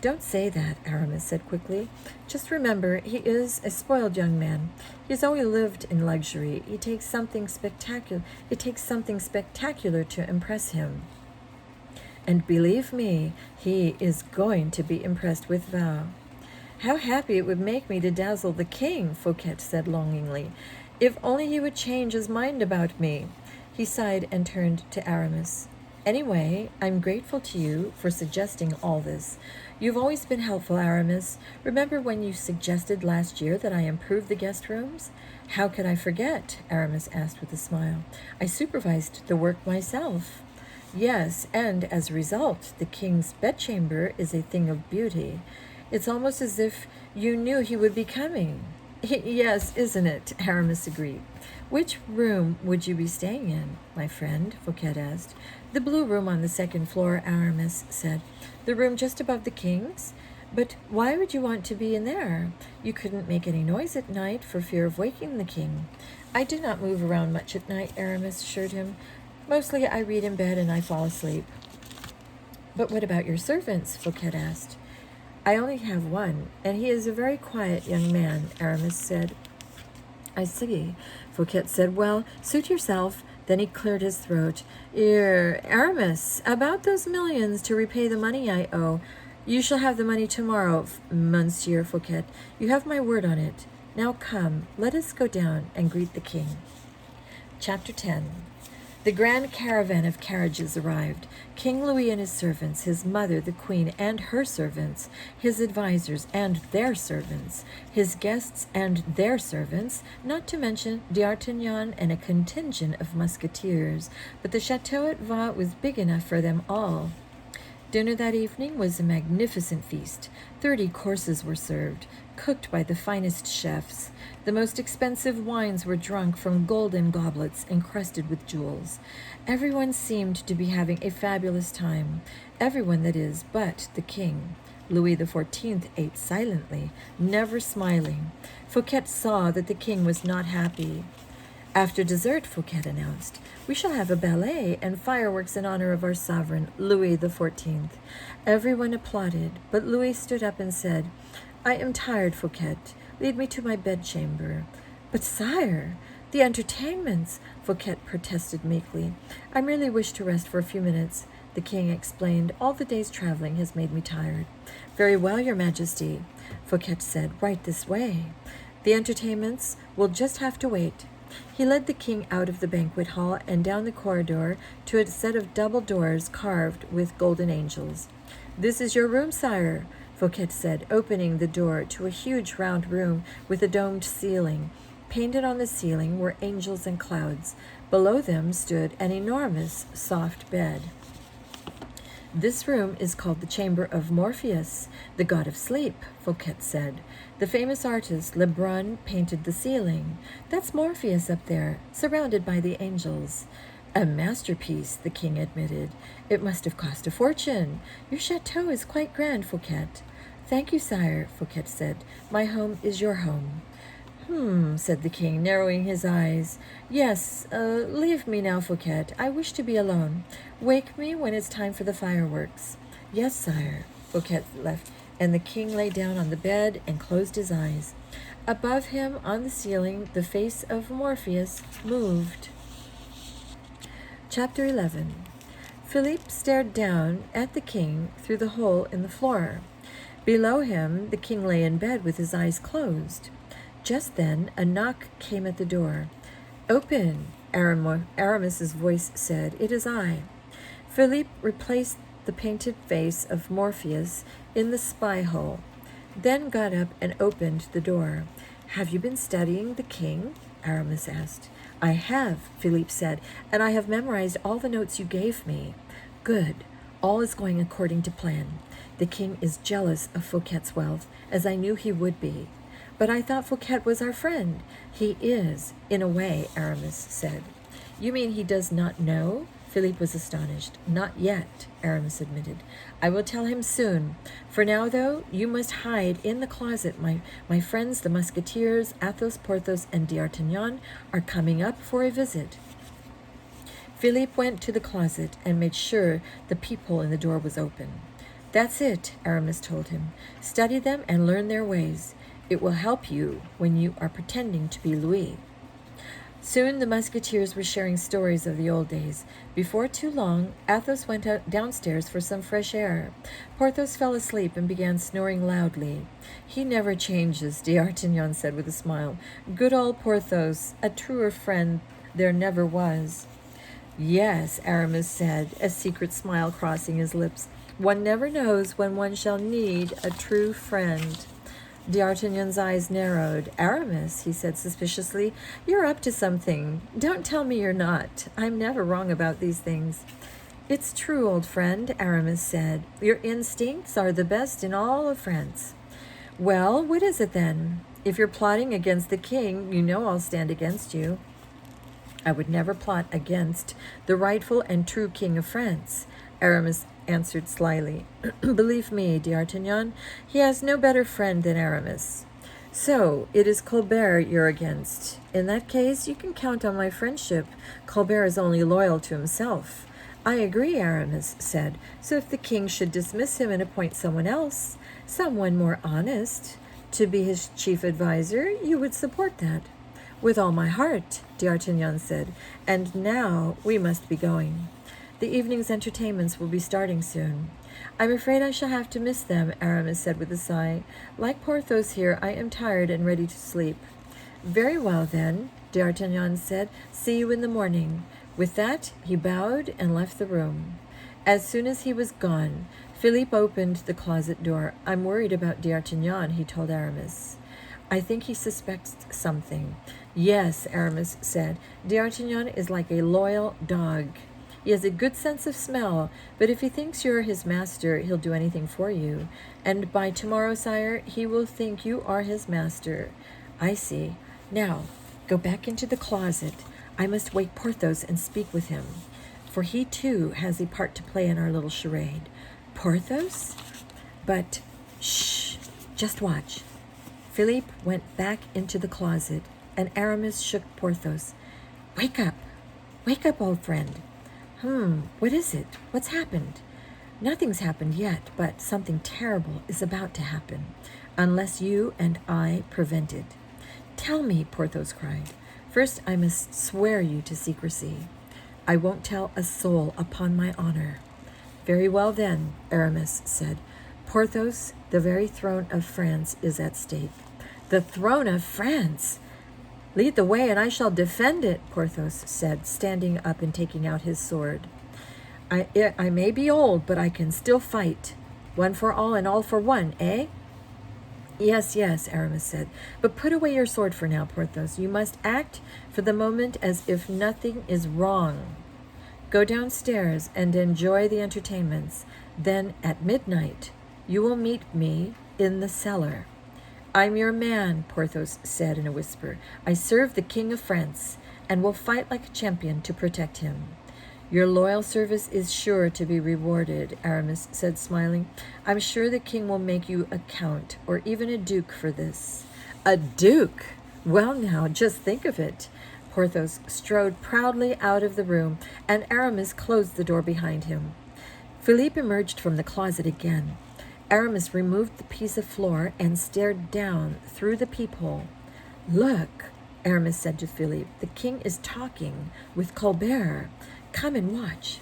"Don't say that," Aramis said quickly. "Just remember, he is a spoiled young man. He has always lived in luxury. It takes something spectacular to impress him. And believe me, he is going to be impressed with Val." "How happy it would make me to dazzle the king," Fouquet said longingly. "If only he would change his mind about me." He sighed and turned to Aramis. "Anyway, I'm grateful to you for suggesting all this. You've always been helpful, Aramis. Remember when you suggested last year that I improve the guest rooms?" "How could I forget?" Aramis asked with a smile. "I supervised the work myself." "Yes, and as a result, the king's bedchamber is a thing of beauty. It's almost as if you knew he would be coming." "Yes, isn't it?" Aramis agreed. "Which room would you be staying in, my friend?" Fouquet asked. "The blue room on the second floor," Aramis said. "The room just above the king's? But why would you want to be in there? You couldn't make any noise at night for fear of waking the king." "I do not move around much at night," Aramis assured him. "Mostly I read in bed and I fall asleep." "But what about your servants?" Fouquet asked. "I only have one, and he is a very quiet young man," Aramis said. "I see," Fouquet said. "Well, suit yourself." Then he cleared his throat. Aramis, about those millions to repay the money I owe. You shall have the money tomorrow, Monsieur Fouquet. You have my word on it. Now come, let us go down and greet the king." Chapter 10. The grand caravan of carriages arrived. King Louis and his servants, his mother, the queen, and her servants, his advisors and their servants, his guests and their servants, not to mention D'Artagnan and a contingent of musketeers. But the chateau at Vaux was big enough for them all. Dinner that evening was a magnificent feast. 30 courses were served, cooked by the finest chefs. The most expensive wines were drunk from golden goblets encrusted with jewels. Everyone seemed to be having a fabulous time. Everyone, that is, but the king. Louis XIV ate silently, never smiling. Fouquet saw that the king was not happy. After dessert, Fouquet announced, we shall have a ballet and fireworks in honor of our sovereign, Louis XIV. Everyone applauded, but Louis stood up and said, I am tired, Fouquet. Lead me to my bedchamber. But sire, the entertainments, Fouquet protested meekly. I merely wish to rest for a few minutes. The king explained, all the day's traveling has made me tired. Very well, your majesty, Fouquet said, right this way. The entertainments will just have to wait. He led the king out of the banquet hall and down the corridor to a set of double doors carved with golden angels. This is your room, sire, Fouquet said, opening the door to a huge round room with a domed ceiling. Painted on the ceiling were angels and clouds. Below them stood an enormous soft bed. This room is called the Chamber of Morpheus, the god of sleep, Fouquet said. The famous artist Lebrun painted the ceiling. That's Morpheus up there, surrounded by the angels. A masterpiece, the king admitted. It must have cost a fortune. Your chateau is quite grand, Fouquet. Thank you, sire, Fouquet said. My home is your home. Said the king, narrowing his eyes. Yes, leave me now, Fouquet. I wish to be alone. Wake me when it's time for the fireworks. Yes, sire. Fouquet left, and the king lay down on the bed and closed his eyes. Above him, on the ceiling, the face of Morpheus moved. Chapter 11. Philippe stared down at the king through the hole in the floor. Below him, the king lay in bed with his eyes closed. Just then, a knock came at the door. Open, Aramis's voice said. It is I. Philippe replaced the painted face of Morpheus in the spy hole, then got up and opened the door. Have you been studying the king? Aramis asked. I have, Philippe said, and I have memorized all the notes you gave me. Good. All is going according to plan. The king is jealous of Fouquet's wealth, as I knew he would be. But I thought Fouquet was our friend. He is, in a way, Aramis said. You mean he does not know? Philippe was astonished. Not yet, Aramis admitted. I will tell him soon. For now, though, you must hide in the closet. My friends, the Musketeers, Athos, Porthos, and D'Artagnan, are coming up for a visit. Philippe went to the closet and made sure the peephole in the door was open. That's it, Aramis told him. Study them and learn their ways. It will help you when you are pretending to be Louis. Soon the Musketeers were sharing stories of the old days. Before too long, Athos went out downstairs for some fresh air. Porthos fell asleep and began snoring loudly. He never changes, D'Artagnan said with a smile. Good old Porthos, a truer friend there never was. Yes, Aramis said, a secret smile crossing his lips. One never knows when one shall need a true friend. D'Artagnan's eyes narrowed. Aramis, he said suspiciously, you're up to something. Don't tell me you're not. I'm never wrong about these things. It's true, old friend, Aramis said. Your instincts are the best in all of France. Well, what is it then? If you're plotting against the king, you know I'll stand against you. I would never plot against the rightful and true king of France, Aramis answered slyly. Believe me, D'Artagnan, he has no better friend than Aramis. So, it is Colbert you're against. In that case, you can count on my friendship. Colbert is only loyal to himself. I agree, Aramis said. So if the king should dismiss him and appoint someone else, someone more honest, to be his chief advisor, you would support that. With all my heart, D'Artagnan said. And now we must be going. The evening's entertainments will be starting soon. I'm afraid I shall have to miss them, Aramis said with a sigh. Like Porthos here, I am tired and ready to sleep. Very well, then, D'Artagnan said. See you in the morning. With that, he bowed and left the room. As soon as he was gone, Philippe opened the closet door. I'm worried about D'Artagnan, he told Aramis. I think he suspects something. Yes, Aramis said. D'Artagnan is like a loyal dog. He has a good sense of smell, but if he thinks you're his master, he'll do anything for you. And by tomorrow, sire, he will think you are his master. I see. Now, go back into the closet. I must wake Porthos and speak with him, for he too has a part to play in our little charade. Porthos? But, shh, just watch. Philippe went back into the closet, and Aramis shook Porthos. Wake up, old friend. What is it? What's happened? Nothing's happened yet, but something terrible is about to happen, unless you and I prevent it. Tell me, Porthos cried. First, I must swear you to secrecy. I won't tell a soul upon my honor. Very well then, Aramis said. Porthos, the very throne of France is at stake. The throne of France! Lead the way, and I shall defend it, Porthos said, standing up and taking out his sword. I may be old, but I can still fight. One for all and all for one, eh? Yes, Aramis said. But put away your sword for now, Porthos. You must act for the moment as if nothing is wrong. Go downstairs and enjoy the entertainments. Then, at midnight, you will meet me in the cellar. I'm your man, Porthos said in a whisper. I serve the King of France, and will fight like a champion to protect him. Your loyal service is sure to be rewarded, Aramis said, smiling. I'm sure the king will make you a count, or even a duke for this. A duke? Well now, just think of it. Porthos strode proudly out of the room, and Aramis closed the door behind him. Philippe emerged from the closet again. Aramis removed the piece of floor and stared down through the peephole. Look, Aramis said to Philippe, the king is talking with Colbert. Come and watch.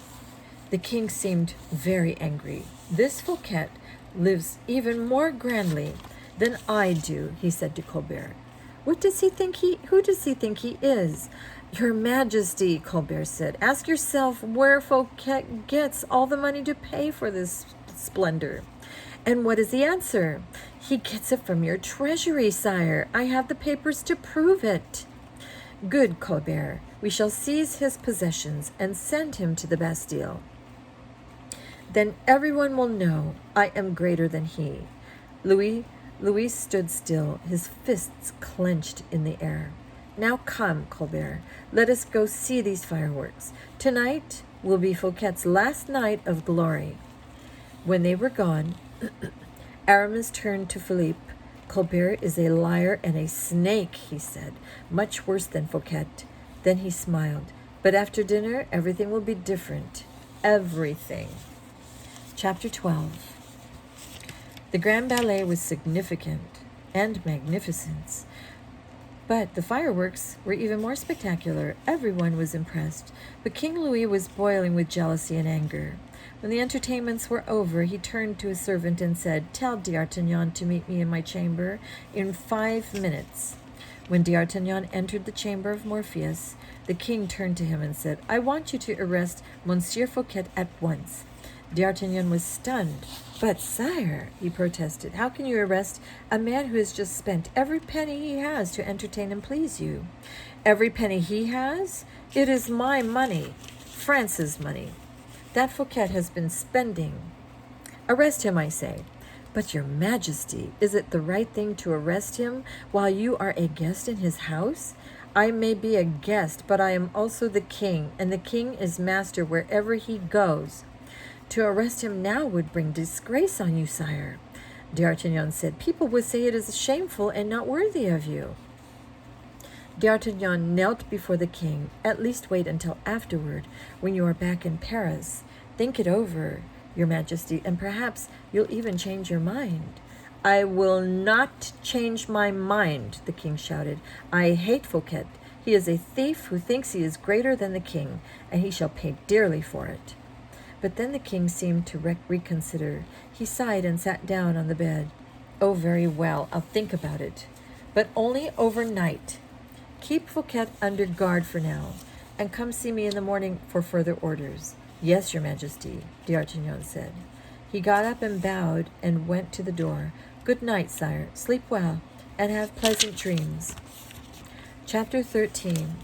The king seemed very angry. This Fouquet lives even more grandly than I do, he said to Colbert. Who does he think he is? Your Majesty, Colbert said. Ask yourself where Fouquet gets all the money to pay for this splendor. And what is the answer? He gets it from your treasury, sire. I have the papers to prove it. Good, Colbert. We shall seize his possessions and send him to the Bastille. Then everyone will know I am greater than he. Louis stood still, his fists clenched in the air. Now come, Colbert, let us go see these fireworks. Tonight will be Fouquet's last night of glory. When they were gone, Aramis turned to Philippe. Colbert is a liar and a snake, he said, much worse than Fouquet. Then he smiled. But after dinner, everything will be different. Everything. Chapter 12. The grand ballet was significant and magnificent, but the fireworks were even more spectacular. Everyone was impressed, but King Louis was boiling with jealousy and anger. When the entertainments were over, he turned to his servant and said, Tell D'Artagnan to meet me in my chamber in 5 minutes. When D'Artagnan entered the chamber of Morpheus, the king turned to him and said, I want you to arrest Monsieur Fouquet at once. D'Artagnan was stunned. But, sire, he protested, how can you arrest a man who has just spent every penny he has to entertain and please you? Every penny he has? It is my money, France's money. That Fouquet has been spending. Arrest him, I say. But, your Majesty, is it the right thing to arrest him while you are a guest in his house? I may be a guest, but I am also the king, and the king is master wherever he goes. To arrest him now would bring disgrace on you, sire. D'Artagnan said, People would say it is shameful and not worthy of you. D'Artagnan knelt before the king. At least wait until afterward, when you are back in Paris. Think it over, your Majesty, and perhaps you'll even change your mind. I will not change my mind, the king shouted. I hate Fouquet. He is a thief who thinks he is greater than the king, and he shall pay dearly for it. But then the king seemed to reconsider. He sighed and sat down on the bed. Oh, very well, I'll think about it. But only overnight. Keep Fouquet under guard for now, and come see me in the morning for further orders. Yes, your Majesty, D'Artagnan said. He got up and bowed and went to the door. Good night, sire. Sleep well, and have pleasant dreams. Chapter 13.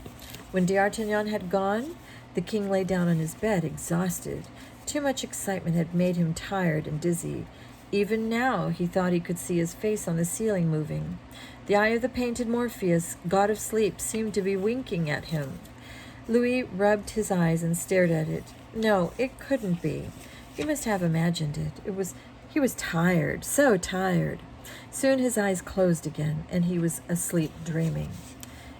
When D'Artagnan had gone, The king lay down on his bed, exhausted. Too much excitement had made him tired and dizzy. Even now he thought he could see his face on the ceiling moving. The eye of the painted Morpheus, god of sleep, seemed to be winking at him. Louis rubbed his eyes and stared at it. No, it couldn't be. He must have imagined it. He was tired, so tired. Soon his eyes closed again, and he was asleep, dreaming.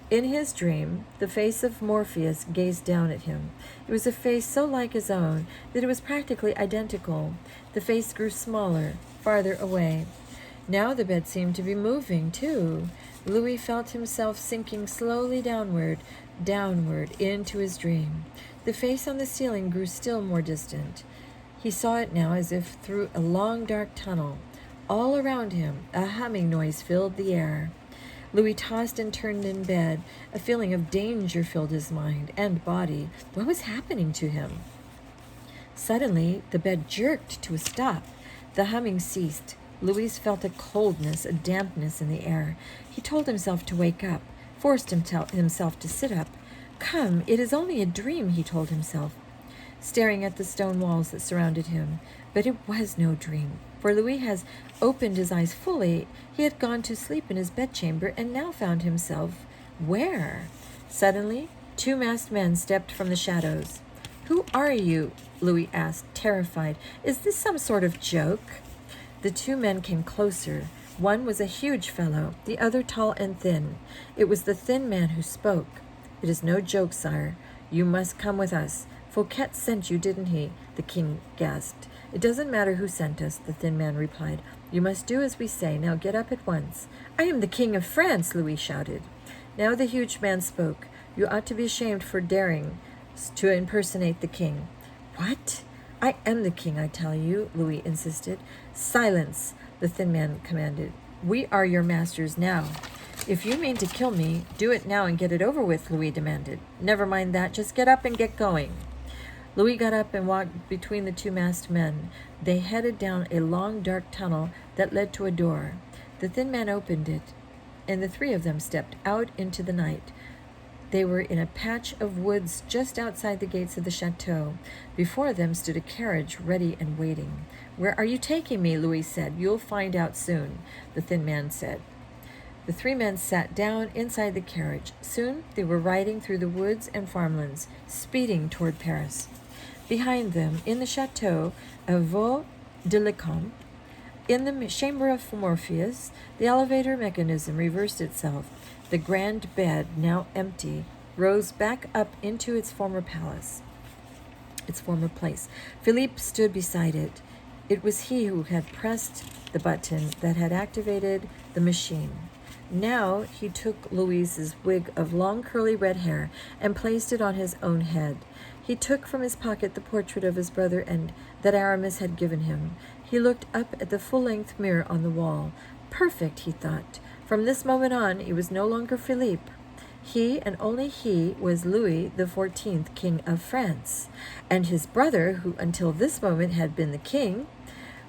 In his dream, the face of Morpheus gazed down at him. It was a face so like his own that it was practically identical. The face grew smaller, farther away. Now the bed seemed to be moving, too. Louis felt himself sinking slowly downward into his dream. The face on the ceiling grew still more distant. He saw it now as if through a long dark tunnel. All around him, a humming noise filled the air. Louis tossed and turned in bed. A feeling of danger filled his mind and body. What was happening to him? Suddenly, the bed jerked to a stop. The humming ceased. Louis felt a coldness, a dampness in the air. He told himself to wake up, forced himself to sit up. Come, it is only a dream, he told himself, staring at the stone walls that surrounded him. But it was no dream, for Louis has opened his eyes fully. He had gone to sleep in his bedchamber and now found himself where? Suddenly, two masked men stepped from the shadows. Who are you? Louis asked, terrified. Is this some sort of joke? The two men came closer. One was a huge fellow, the other tall and thin. It was the thin man who spoke. It is no joke, sire. You must come with us. Fouquet sent you, didn't he? The king gasped. It doesn't matter who sent us, the thin man replied. You must do as we say. Now get up at once. I am the king of France, Louis shouted. Now the huge man spoke. You ought to be ashamed for daring to impersonate the king. What? I am the king, I tell you, Louis insisted. Silence, the thin man commanded. We are your masters now. If you mean to kill me, do it now and get it over with, Louis demanded. Never mind that, just get up and get going. Louis got up and walked between the two masked men. They headed down a long, dark tunnel that led to a door. The thin man opened it, and the three of them stepped out into the night. They were in a patch of woods just outside the gates of the chateau. Before them stood a carriage ready and waiting. Where are you taking me? Louis said. You'll find out soon, the thin man said. The three men sat down inside the carriage. Soon they were riding through the woods and farmlands, speeding toward Paris. Behind them, in the chateau of Vaux-de-Lecomte, in the chamber of Morpheus, the elevator mechanism reversed itself. The grand bed, now empty, rose back up into its former place. Philippe stood beside it. It was he who had pressed the button that had activated the machine. Now he took Louise's wig of long curly red hair and placed it on his own head. He took from his pocket the portrait of his brother and that Aramis had given him. He looked up at the full-length mirror on the wall. Perfect, he thought. From this moment on, he was no longer Philippe. He, and only he, was Louis XIV, King of France. And his brother, who until this moment had been the king,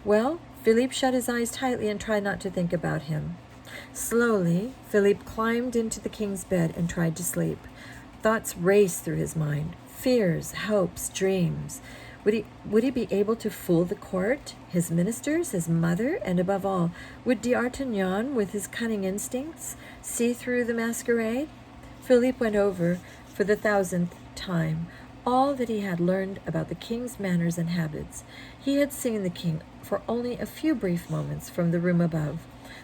well, Philippe shut his eyes tightly and tried not to think about him. Slowly, Philippe climbed into the king's bed and tried to sleep. Thoughts raced through his mind. Fears, hopes, dreams. Would he be able to fool the court, his ministers, his mother, and above all, would D'Artagnan, with his cunning instincts, see through the masquerade? Philippe went over, for the 1000th time, all that he had learned about the king's manners and habits. He had seen the king for only a few brief moments from the room above,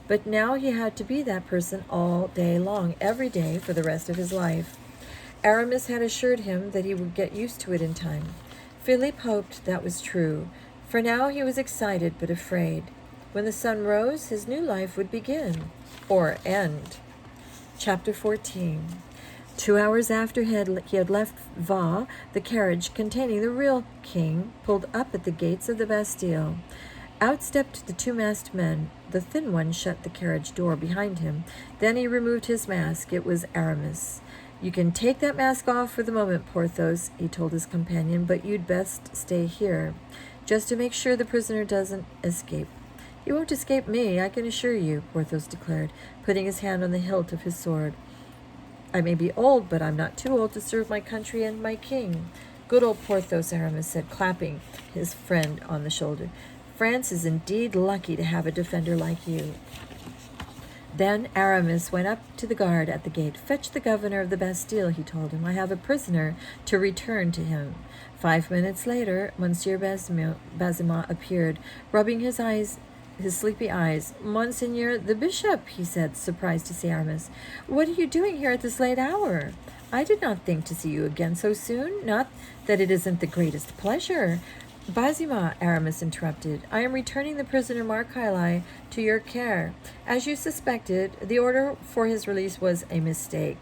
but now he had to be that person all day long, every day, for the rest of his life. Aramis had assured him that he would get used to it in time. Philippe hoped that was true. For now he was excited but afraid. When the sun rose, his new life would begin, or end. Chapter 14. 2 hours after he had left Vaux, the carriage containing the real king pulled up at the gates of the Bastille. Out stepped the two masked men. The thin one shut the carriage door behind him. Then he removed his mask. It was Aramis. You can take that mask off for the moment, Porthos, he told his companion, but you'd best stay here, just to make sure the prisoner doesn't escape. He won't escape me, I can assure you, Porthos declared, putting his hand on the hilt of his sword. I may be old, but I'm not too old to serve my country and my king. Good old Porthos, Aramis said, clapping his friend on the shoulder. France is indeed lucky to have a defender like you. Then Aramis went up to the guard at the gate. Fetch the governor of the Bastille, he told him. I have a prisoner to return to him. 5 minutes later, Monsieur Baisemeaux appeared, rubbing his sleepy eyes. Monseigneur the bishop, he said, surprised to see Aramis. What are you doing here at this late hour? I did not think to see you again so soon. Not that it isn't the greatest pleasure. Baisemeaux, Aramis interrupted, I am returning the prisoner Marcailai to your care. As you suspected, the order for his release was a mistake.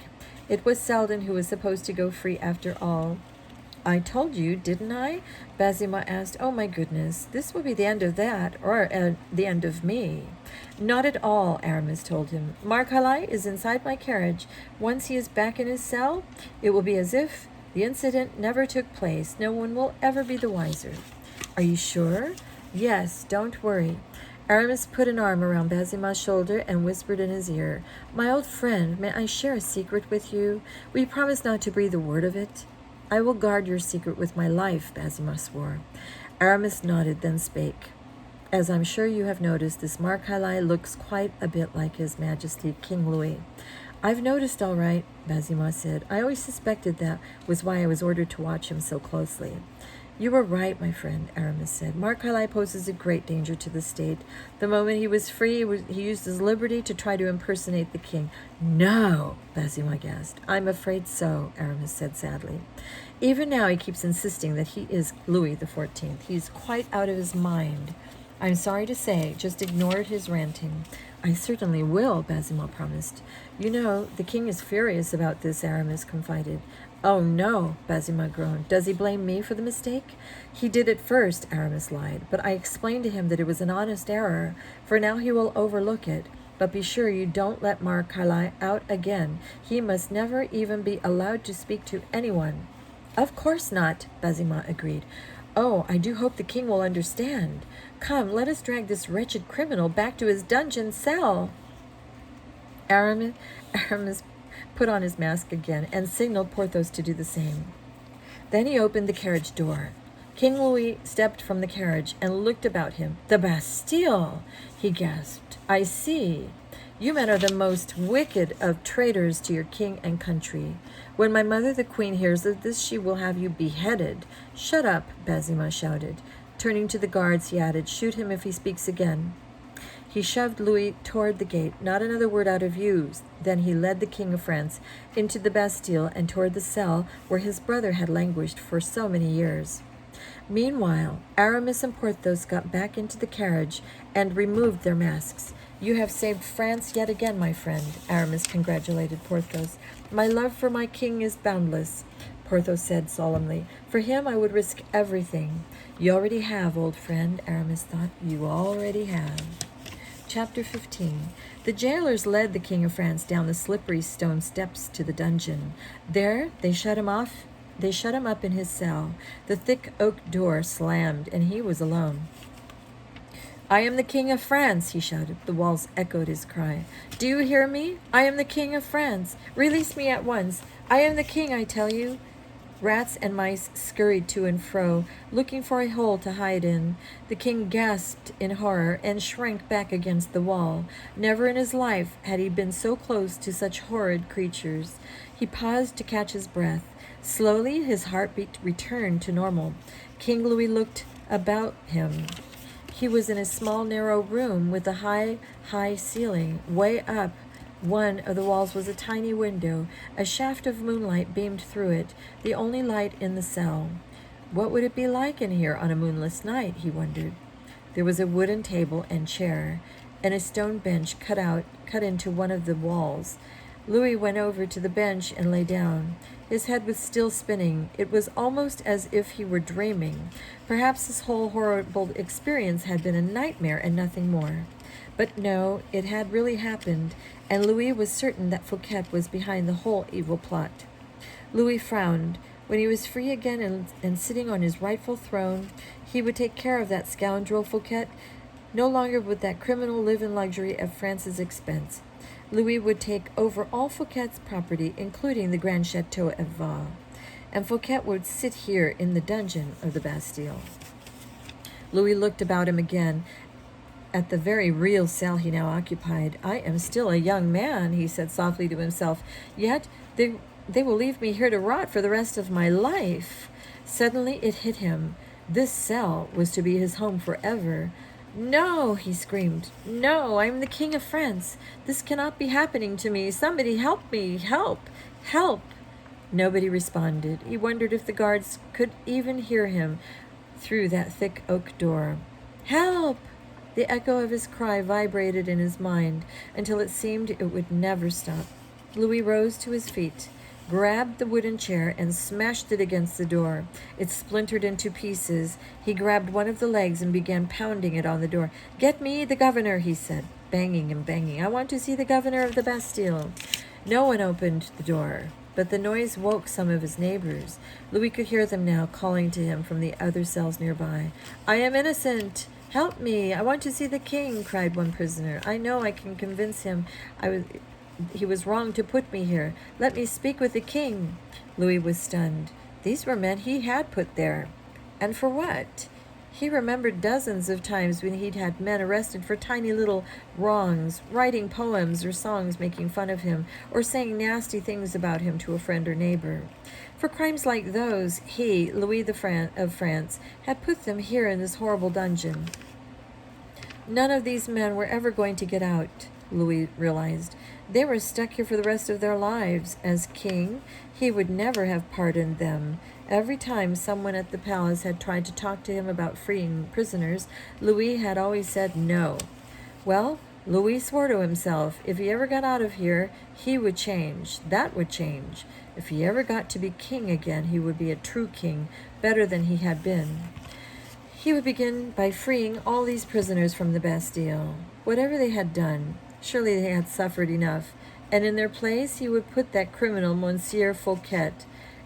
It was Selden who was supposed to go free after all. I told you, didn't I? Baisemeaux asked. Oh, my goodness, this will be the end of that, or the end of me. Not at all, Aramis told him. Marcailai is inside my carriage. Once he is back in his cell, it will be as if the incident never took place. No one will ever be the wiser. Are you sure? Yes, don't worry. Aramis put an arm around Baisemeaux's shoulder and whispered in his ear, My old friend, may I share a secret with you? Will you promise not to breathe a word of it? I will guard your secret with my life, Baisemeaux swore. Aramis nodded, then spake. As I'm sure you have noticed, this Marcailai looks quite a bit like His Majesty King Louis. I've noticed, all right, Baisemeaux said. I always suspected that was why I was ordered to watch him so closely. You were right, my friend, Aramis said. Marcailai poses a great danger to the state. The moment he was free, he used his liberty to try to impersonate the king. No, Baisemeaux gasped. I'm afraid so, Aramis said sadly. Even now he keeps insisting that he is Louis XIV. He's quite out of his mind. I'm sorry to say, just ignored his ranting. I certainly will, Baisemeaux promised. You know, the king is furious about this, Aramis confided. Oh, no, Baisemeaux groaned. Does he blame me for the mistake? He did at first, Aramis lied, but I explained to him that it was an honest error. For now he will overlook it. But be sure you don't let Marcailai out again. He must never even be allowed to speak to anyone. Of course not, Baisemeaux agreed. Oh, I do hope the king will understand. Come, let us drag this wretched criminal back to his dungeon cell. Aramis put on his mask again and signaled Porthos to do the same. Then he opened the carriage door. King Louis stepped from the carriage and looked about him. The Bastille, he gasped. I see. You men are the most wicked of traitors to your king and country. When my mother, the queen, hears of this, she will have you beheaded. Shut up, Baisemeaux shouted. Turning to the guards, he added, shoot him if he speaks again. He shoved Louis toward the gate. Not another word out of you. Then he led the King of France into the Bastille and toward the cell where his brother had languished for so many years. Meanwhile, Aramis and Porthos got back into the carriage and removed their masks. You have saved France yet again, my friend, Aramis congratulated Porthos. My love for my king is boundless, Porthos said solemnly. For him I would risk everything. You already have, old friend, Aramis thought. You already have. Chapter 15. The jailers led the King of France down the slippery stone steps to the dungeon. There they shut him up in his cell. The thick oak door slammed, and he was alone. I am the King of France, he shouted. The walls echoed his cry. Do you hear me? I am the King of France. Release me at once. I am the king, I tell you. Rats and mice scurried to and fro, looking for a hole to hide in. The king gasped in horror and shrank back against the wall. Never in his life had he been so close to such horrid creatures. He paused to catch his breath. Slowly his heartbeat returned to normal. King Louis looked about him. He was in a small, narrow room with a high ceiling. Way up one of the walls was a tiny window. A shaft of moonlight beamed through it, the only light in the cell. What would it be like in here on a moonless night, he wondered. There was a wooden table and chair, and a stone bench cut into one of the walls. Louis went over to the bench and lay down. His head was still spinning. It was almost as if he were dreaming. Perhaps this whole horrible experience had been a nightmare and nothing more. But no, it had really happened, and Louis was certain that Fouquet was behind the whole evil plot. Louis frowned. When he was free again and sitting on his rightful throne, he would take care of that scoundrel Fouquet. No longer would that criminal live in luxury at France's expense. Louis would take over all Fouquet's property, including the Grand Chateau at Vannes. and Fouquet would sit here in the dungeon of the Bastille. Louis looked about him again at the very real cell he now occupied. I am still a young man, he said softly to himself, yet they will leave me here to rot for the rest of my life. Suddenly it hit him. This cell was to be his home forever. No, he screamed. No, I am the King of France. This cannot be happening to me. Somebody help me. Help! Help! Nobody responded. He wondered if the guards could even hear him through that thick oak door. Help! The echo of his cry vibrated in his mind until it seemed it would never stop. Louis rose to his feet, grabbed the wooden chair, and smashed it against the door. It splintered into pieces. He grabbed one of the legs and began pounding it on the door. Get me the governor, he said, banging and banging. I want to see the governor of the Bastille. No one opened the door, but the noise woke some of his neighbors. Louis could hear them now calling to him from the other cells nearby. I am innocent. Help me. I want to see the king, cried one prisoner. I know I can convince him he was wrong to put me here. Let me speak with the king. Louis was stunned. These were men he had put there. And for what? He remembered dozens of times when he'd had men arrested for tiny little wrongs, writing poems or songs making fun of him, or saying nasty things about him to a friend or neighbor. For crimes like those, he, Louis of France, had put them here in this horrible dungeon. None of these men were ever going to get out, Louis realized. They were stuck here for the rest of their lives. As king, he would never have pardoned them. Every time someone at the palace had tried to talk to him about freeing prisoners, Louis had always said no. Well, Louis swore to himself, if he ever got out of here, he would change. That would change. If he ever got to be king again, he would be a true king, better than he had been. He would begin by freeing all these prisoners from the Bastille. Whatever they had done, surely they had suffered enough, and in their place he would put that criminal Monsieur Fouquet.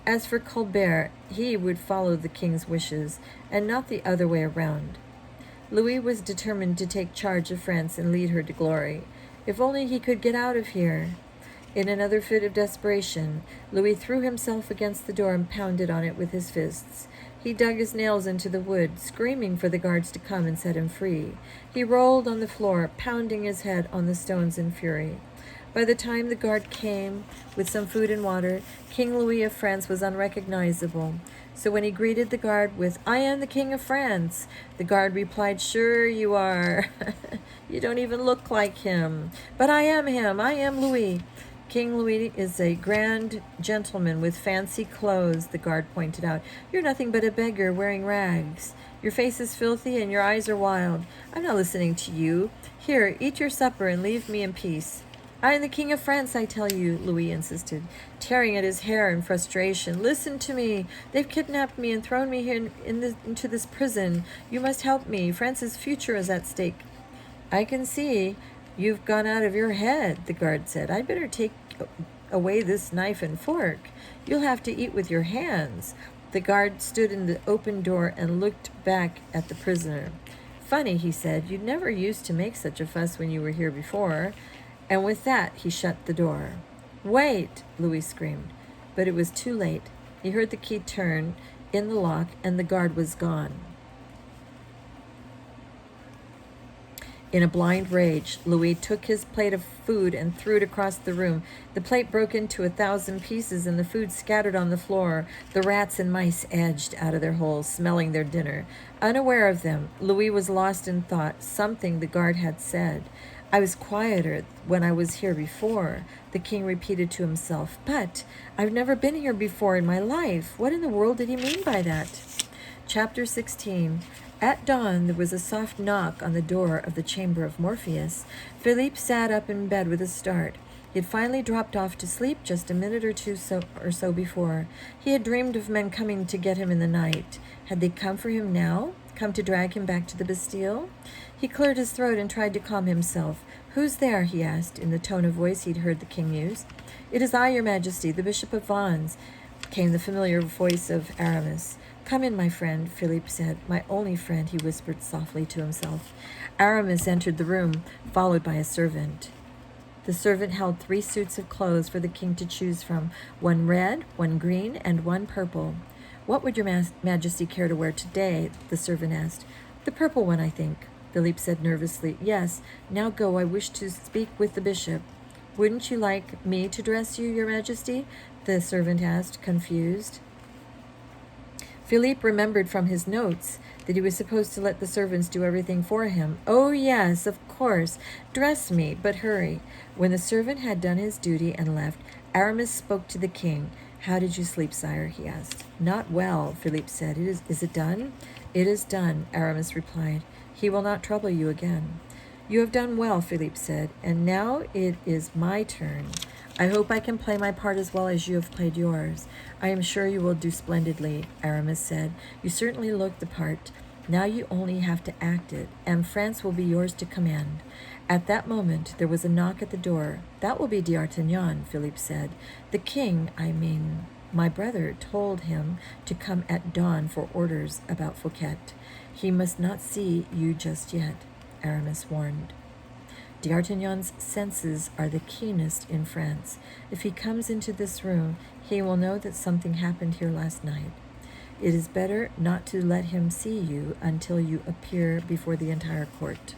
As for Colbert, he would follow the king's wishes, and not the other way around. Louis was determined to take charge of France and lead her to glory. If only he could get out of here. In another fit of desperation, Louis threw himself against the door and pounded on it with his fists. He dug his nails into the wood, screaming for the guards to come and set him free. He rolled on the floor, pounding his head on the stones in fury. By the time the guard came with some food and water, King Louis of France was unrecognizable. So when he greeted the guard with, I am the King of France, the guard replied, sure you are. You don't even look like him. But I am him. I am Louis. King Louis is a grand gentleman with fancy clothes, the guard pointed out. You're nothing but a beggar wearing rags. Your face is filthy and your eyes are wild. I'm not listening to you. Here, eat your supper and leave me in peace. I am the King of France, I tell you, Louis insisted, tearing at his hair in frustration. Listen to me. They've kidnapped me and thrown me here into this prison. You must help me. France's future is at stake. I can see you've gone out of your head, the guard said. I'd better take away this knife and fork. You'll have to eat with your hands. The guard stood in the open door and looked back at the prisoner. Funny, he said. You never used to make such a fuss when you were here before. And with that, he shut the door. Wait, Louis screamed. But it was too late. He heard the key turn in the lock, and the guard was gone. In a blind rage, Louis took his plate of food and threw it across the room. The plate broke into 1,000 pieces, and the food scattered on the floor. The rats and mice edged out of their holes, smelling their dinner. Unaware of them, Louis was lost in thought, something the guard had said. I was quieter when I was here before, the king repeated to himself. But I've never been here before in my life. What in the world did he mean by that? Chapter 16. At dawn, there was a soft knock on the door of the chamber of Morpheus. Philippe sat up in bed with a start. He had finally dropped off to sleep just a minute or so before. He had dreamed of men coming to get him in the night. Had they come for him now? Come to drag him back to the Bastille? He cleared his throat and tried to calm himself. Who's there? He asked, in the tone of voice he'd heard the king use. It is I, your majesty, the Bishop of Vannes, came the familiar voice of Aramis. Come in, my friend, Philippe said. My only friend, he whispered softly to himself. Aramis entered the room, followed by a servant. The servant held 3 suits of clothes for the king to choose from, 1 red, 1 green, and 1 purple. What would your majesty care to wear today? The servant asked. The purple one, I think, Philippe said nervously. Yes, now go, I wish to speak with the bishop. Wouldn't you like me to dress you, your majesty? The servant asked, confused. Philippe remembered from his notes that he was supposed to let the servants do everything for him. Oh, yes, of course. Dress me, but hurry. When the servant had done his duty and left, Aramis spoke to the king. How did you sleep, sire? He asked. Not well, Philippe said. Is it done? It is done, Aramis replied. He will not trouble you again. You have done well, Philippe said, and now it is my turn. I hope I can play my part as well as you have played yours. I am sure you will do splendidly, Aramis said. You certainly look the part. Now you only have to act it, and France will be yours to command. At that moment, there was a knock at the door. That will be D'Artagnan, Philippe said. The king, my brother, told him to come at dawn for orders about Fouquet. He must not see you just yet, Aramis warned. D'Artagnan's senses are the keenest in France. If he comes into this room, he will know that something happened here last night. It is better not to let him see you until you appear before the entire court.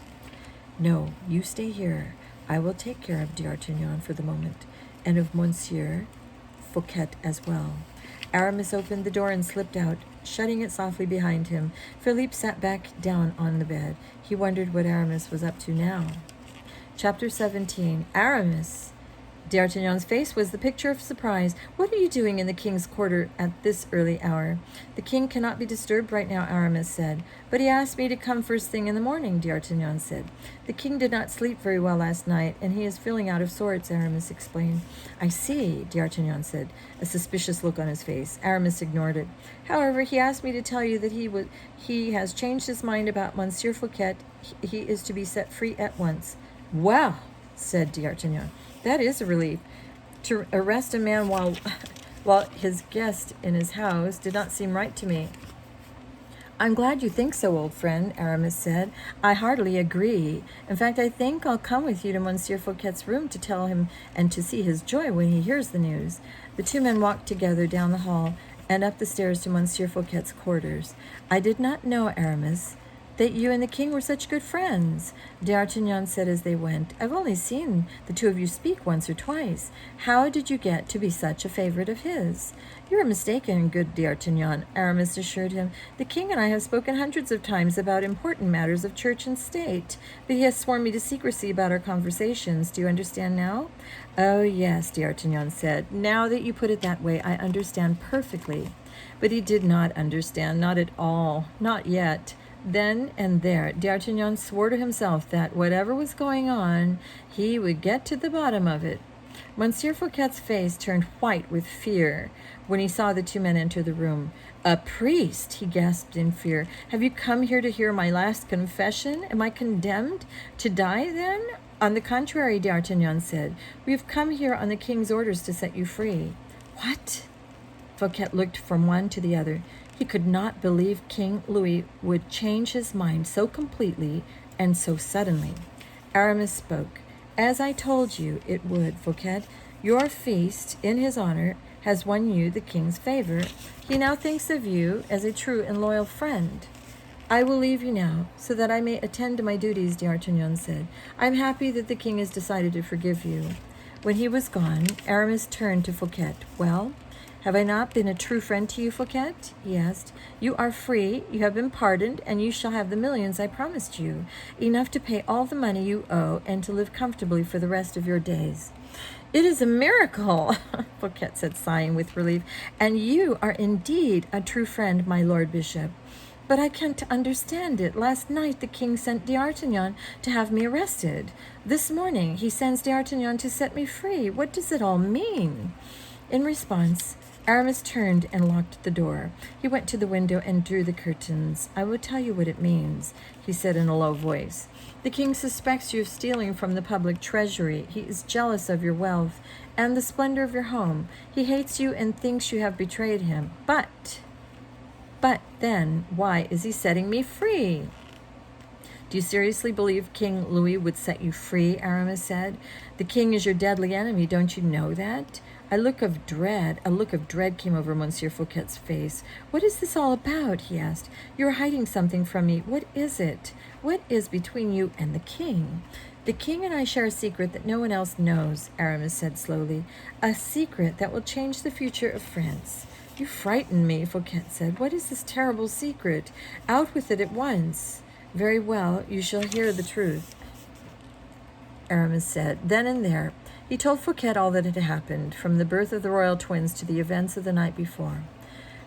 No, you stay here. I will take care of D'Artagnan for the moment, and of Monsieur Fouquet as well. Aramis opened the door and slipped out, shutting it softly behind him. Philippe sat back down on the bed. He wondered what Aramis was up to now. Chapter 17. Aramis. D'Artagnan's face was the picture of surprise. What are you doing in the king's quarter at this early hour? The king cannot be disturbed right now, Aramis said. But he asked me to come first thing in the morning, D'Artagnan said. The king did not sleep very well last night, and he is feeling out of sorts, Aramis explained. I see, D'Artagnan said, a suspicious look on his face. Aramis ignored it. However, he asked me to tell you that he has changed his mind about Monsieur Fouquet. He is to be set free at once. Well, said D'Artagnan, that is a relief. To arrest a man while his guest in his house did not seem right to me. I'm glad you think so, old friend, Aramis said. I heartily agree. In fact, I think I'll come with you to Monsieur Fouquet's room to tell him and to see his joy when he hears the news. The 2 men walked together down the hall and up the stairs to Monsieur Fouquet's quarters. I did not know, Aramis, that you and the king were such good friends, D'Artagnan said as they went. I've only seen the 2 of you speak once or twice. How did you get to be such a favorite of his? You're mistaken, good D'Artagnan, Aramis assured him. The king and I have spoken hundreds of times about important matters of church and state, but he has sworn me to secrecy about our conversations. Do you understand now? Oh, yes, D'Artagnan said. Now that you put it that way, I understand perfectly. But he did not understand, not at all, not yet. Then and there, D'Artagnan swore to himself that whatever was going on, he would get to the bottom of it. Monsieur Fouquet's face turned white with fear when he saw the 2 men enter the room. A priest, he gasped in fear. Have you come here to hear my last confession? Am I condemned to die then? On the contrary, D'Artagnan said, we have come here on the king's orders to set you free. What? Fouquet looked from one to the other. He could not believe King Louis would change his mind so completely and so suddenly. Aramis spoke. As I told you it would, Fouquet, your feast in his honor has won you the king's favor. He now thinks of you as a true and loyal friend. I will leave you now, so that I may attend to my duties, D'Artagnan said. I am happy that the king has decided to forgive you. When he was gone, Aramis turned to Fouquet. Well, have I not been a true friend to you, Fouquet? He asked. You are free, you have been pardoned, and you shall have the millions I promised you, enough to pay all the money you owe and to live comfortably for the rest of your days. It is a miracle, Fouquet said, sighing with relief, and you are indeed a true friend, my lord bishop. But I can't understand it. Last night the king sent D'Artagnan to have me arrested. This morning he sends D'Artagnan to set me free. What does it all mean? In response, Aramis turned and locked the door. He went to the window and drew the curtains. I will tell you what it means, he said in a low voice. The king suspects you of stealing from the public treasury. He is jealous of your wealth and the splendor of your home. He hates you and thinks you have betrayed him. But then, why is he setting me free? Do you seriously believe King Louis would set you free? Aramis said. The king is your deadly enemy. Don't you know that? A look of dread came over Monsieur Fouquet's face. What is this all about? He asked. You are hiding something from me. What is it? What is between you and the king? The king and I share a secret that no one else knows, Aramis said slowly. A secret that will change the future of France. You frighten me, Fouquet said. What is this terrible secret? Out with it at once. Very well, you shall hear the truth, Aramis said. Then and there, he told Fouquet all that had happened, from the birth of the royal twins to the events of the night before.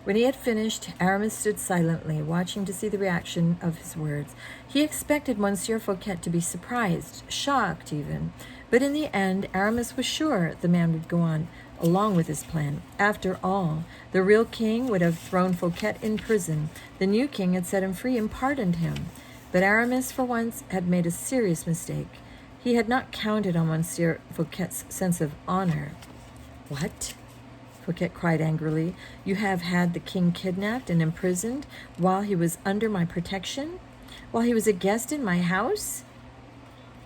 When he had finished, Aramis stood silently, watching to see the reaction of his words. He expected Monsieur Fouquet to be surprised, shocked even. But in the end, Aramis was sure the man would go on along with his plan. After all, the real king would have thrown Fouquet in prison. The new king had set him free and pardoned him. But Aramis, for once, had made a serious mistake. He had not counted on Monsieur Fouquet's sense of honor. What? Fouquet cried angrily. You have had the king kidnapped and imprisoned while he was under my protection? While he was a guest in my house?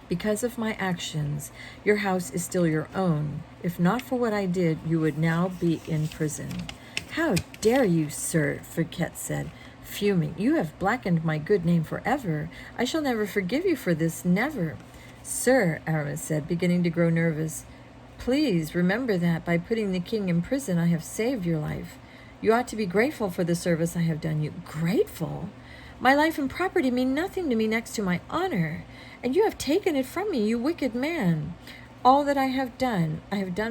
Because of my actions, your house is still your own. If not for what I did, you would now be in prison. How dare you, sir? Fouquet said, fuming. You have blackened my good name forever. I shall never forgive you for this, never. Sir, Aramis said, beginning to grow nervous, please remember that by putting the king in prison, I have saved your life. You ought to be grateful for the service I have done you. Grateful? My life and property mean nothing to me next to my honor, and you have taken it from me, you wicked man. All that I have done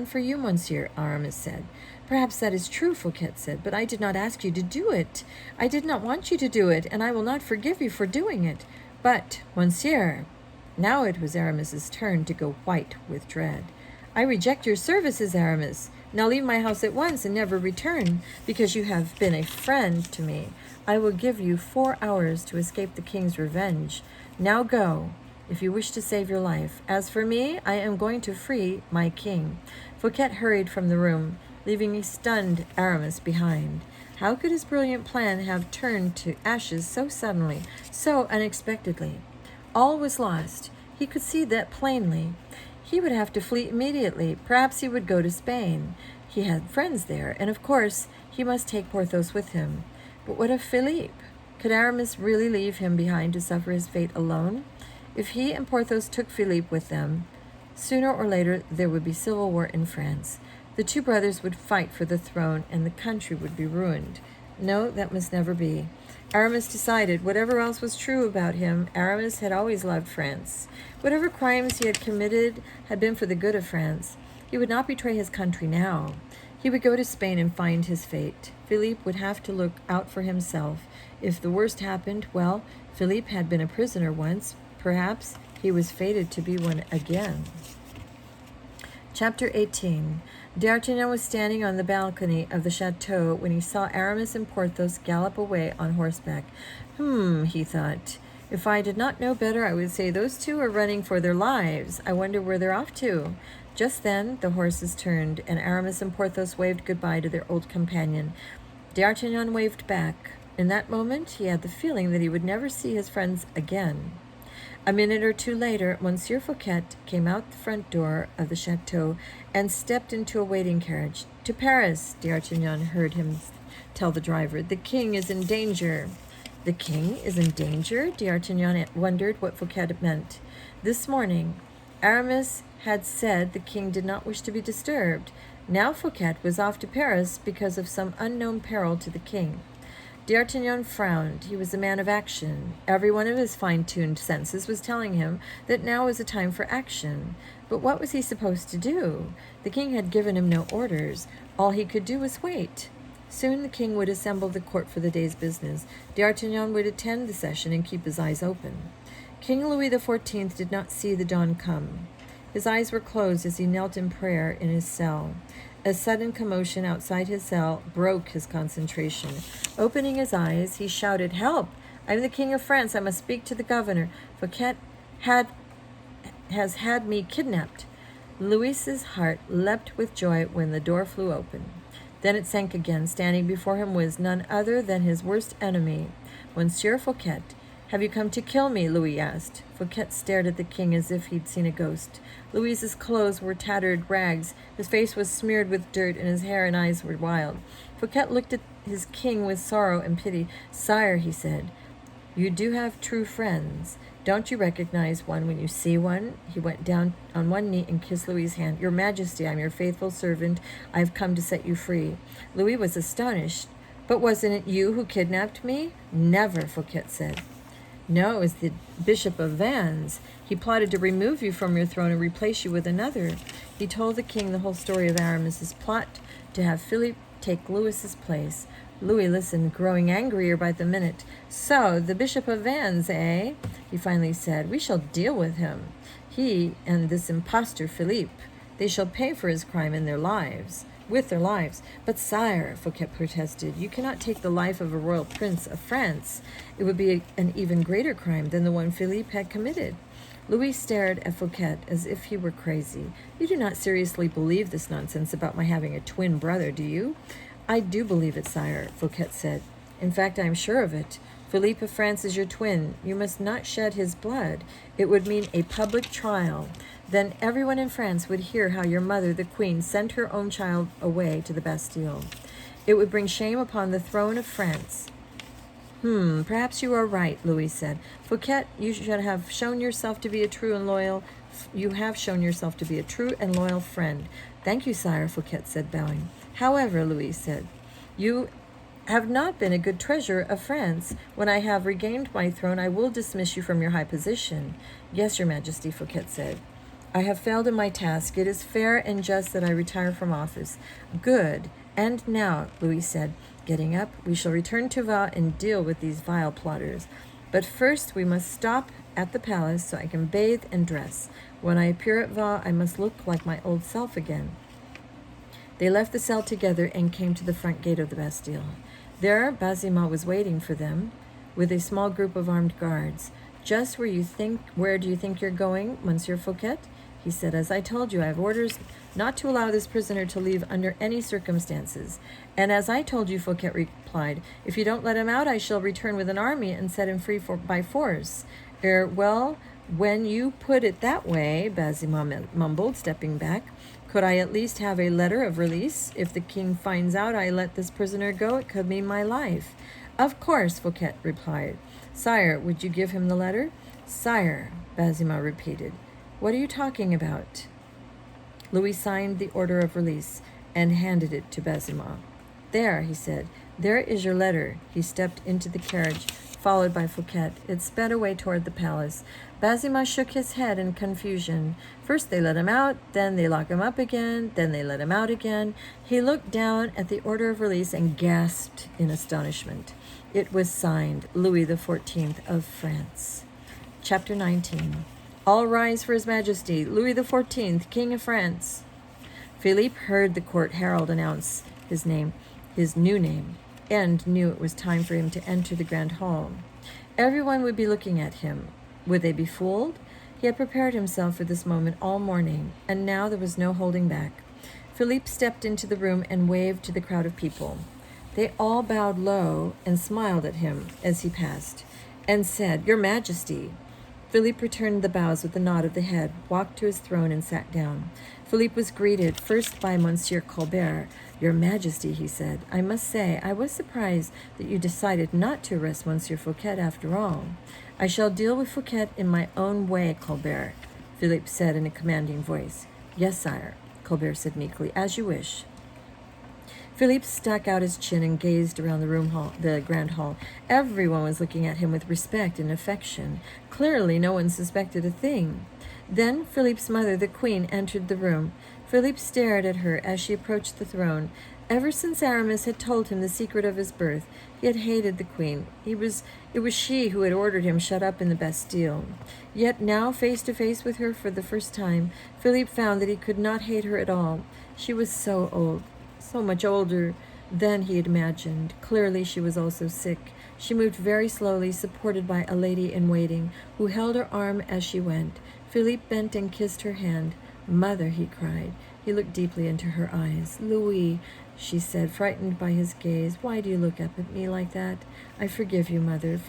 for you, monsieur, Aramis said. Perhaps that is true, Fouquet said, but I did not ask you to do it. I did not want you to do it, and I will not forgive you for doing it. But, monsieur, now it was Aramis's turn to go white with dread. I reject your services, Aramis. Now leave my house at once and never return, because you have been a friend to me. I will give you 4 hours to escape the king's revenge. Now go, if you wish to save your life. As for me, I am going to free my king. Fouquet hurried from the room, leaving a stunned Aramis behind. How could his brilliant plan have turned to ashes so suddenly, so unexpectedly? All was lost. He could see that plainly. He would have to flee immediately. Perhaps he would go to Spain. He had friends there, and of course he must take Porthos with him. But what of Philippe? Could Aramis really leave him behind to suffer his fate alone? If he and Porthos took Philippe with them, sooner or later there would be civil war in France. The two brothers would fight for the throne, and the country would be ruined. No, that must never be. Aramis decided, whatever else was true about him, Aramis had always loved France. Whatever crimes he had committed had been for the good of France. He would not betray his country now. He would go to Spain and find his fate. Philippe would have to look out for himself. If the worst happened, well, Philippe had been a prisoner once. Perhaps he was fated to be one again. Chapter 18. D'Artagnan was standing on the balcony of the chateau when he saw Aramis and Porthos gallop away on horseback. He thought. If I did not know better, I would say those two are running for their lives. I wonder where they're off to. Just then the horses turned, and Aramis and Porthos waved goodbye to their old companion. D'Artagnan waved back. In that moment, he had the feeling that he would never see his friends again. A minute or two later, Monsieur Fouquet came out the front door of the chateau and stepped into a waiting carriage. To Paris, D'Artagnan heard him tell the driver. The king is in danger. The king is in danger? D'Artagnan wondered what Fouquet meant. This morning, Aramis had said the king did not wish to be disturbed. Now Fouquet was off to Paris because of some unknown peril to the king. D'Artagnan frowned. He was a man of action. Every one of his fine-tuned senses was telling him that now was a time for action. But what was he supposed to do? The king had given him no orders. All he could do was wait. Soon the king would assemble the court for the day's business. D'Artagnan would attend the session and keep his eyes open. King Louis XIV did not see the dawn come. His eyes were closed as he knelt in prayer in his cell. A sudden commotion outside his cell broke his concentration. Opening his eyes, he shouted, "Help! I am the King of France. I must speak to the governor. Fouquet has had me kidnapped." Louis's heart leapt with joy when the door flew open. Then it sank again. Standing before him was none other than his worst enemy, Monsieur Fouquet. Have you come to kill me? Louis asked. Fouquet stared at the king as if he'd seen a ghost. Louis's clothes were tattered rags, his face was smeared with dirt, and his hair and eyes were wild. Fouquet looked at his king with sorrow and pity. Sire, he said, you do have true friends. Don't you recognize one when you see one? He went down on one knee and kissed Louis's hand. Your Majesty, I am your faithful servant. I have come to set you free. Louis was astonished. But wasn't it you who kidnapped me? Never, Fouquet said. No, it was the Bishop of Vannes. He plotted to remove you from your throne and replace you with another. He told the king the whole story of Aramis's plot to have Philippe take Louis's place. Louis listened, growing angrier by the minute. So, the Bishop of Vannes, eh? He finally said. We shall deal with him. He and this impostor Philippe. They shall pay for his crime in their lives. With their lives. But sire, Fouquet protested, you cannot take the life of a royal prince of France. It would be an even greater crime than the one Philippe had committed. Louis stared at Fouquet as if he were crazy. You do not seriously believe this nonsense about my having a twin brother, do you? I do believe it, sire, Fouquet said. In fact, I am sure of it. Philippe of France is your twin. You must not shed his blood. It would mean a public trial. Then everyone in France would hear how your mother, the queen, sent her own child away to the Bastille. It would bring shame upon the throne of France. Perhaps you are right, Louis said. Fouquet, you should have shown yourself to be a true and loyal. You have shown yourself to be a true and loyal friend. Thank you, sire, Fouquet said, bowing. However, Louis said, you have not been a good treasurer of France. When I have regained my throne, I will dismiss you from your high position. Yes, your Majesty, Fouquet said. I have failed in my task. It is fair and just that I retire from office. Good. And now, Louis said, getting up, we shall return to Val and deal with these vile plotters. But first we must stop at the palace so I can bathe and dress. When I appear at Val, I must look like my old self again. They left the cell together and came to the front gate of the Bastille. There, Baisemeaux was waiting for them with a small group of armed guards. Just where do you think you're going, Monsieur Fouquet? He said, as I told you, I have orders not to allow this prisoner to leave under any circumstances. And as I told you, Fouquet replied, if you don't let him out, I shall return with an army and set him free by force. Well, when you put it that way, Baisemeaux mumbled, stepping back, could I at least have a letter of release? If the king finds out I let this prisoner go, it could mean my life. Of course, Fouquet replied. Sire, would you give him the letter? Sire, Baisemeaux repeated. What are you talking about? Louis signed the order of release and handed it to Baisemeaux. There, he said, there is your letter. He stepped into the carriage, followed by Fouquet. It sped away toward the palace. Baisemeaux shook his head in confusion. First they let him out, then they lock him up again, then they let him out again. He looked down at the order of release and gasped in astonishment. It was signed, Louis XIV of France. Chapter 19. All rise for His Majesty, Louis XIV, King of France. Philippe heard the court herald announce his new name, and knew it was time for him to enter the grand hall. Everyone would be looking at him. Would they be fooled? He had prepared himself for this moment all morning, and now there was no holding back. Philippe stepped into the room and waved to the crowd of people. They all bowed low and smiled at him as he passed, and said, Your Majesty. Philippe returned the bows with a nod of the head, walked to his throne, and sat down. Philippe was greeted first by Monsieur Colbert. Your Majesty, he said, I must say I was surprised that you decided not to arrest Monsieur Fouquet after all. I shall deal with Fouquet in my own way, Colbert, Philippe said in a commanding voice. Yes, sire, Colbert said meekly, as you wish. Philippe stuck out his chin and gazed around the grand hall. Everyone was looking at him with respect and affection. Clearly, no one suspected a thing. Then Philippe's mother, the queen, entered the room. Philippe stared at her as she approached the throne. Ever since Aramis had told him the secret of his birth, he had hated the queen. It was she who had ordered him shut up in the Bastille. Yet now, face to face with her for the first time, Philippe found that he could not hate her at all. She was so old. So much older than he had imagined. Clearly, she was also sick. She moved very slowly, supported by a lady in waiting, who held her arm as she went. Philippe bent and kissed her hand. Mother, he cried. He looked deeply into her eyes. Louis, she said, frightened by his gaze, why do you look up at me like that? I forgive you, mother.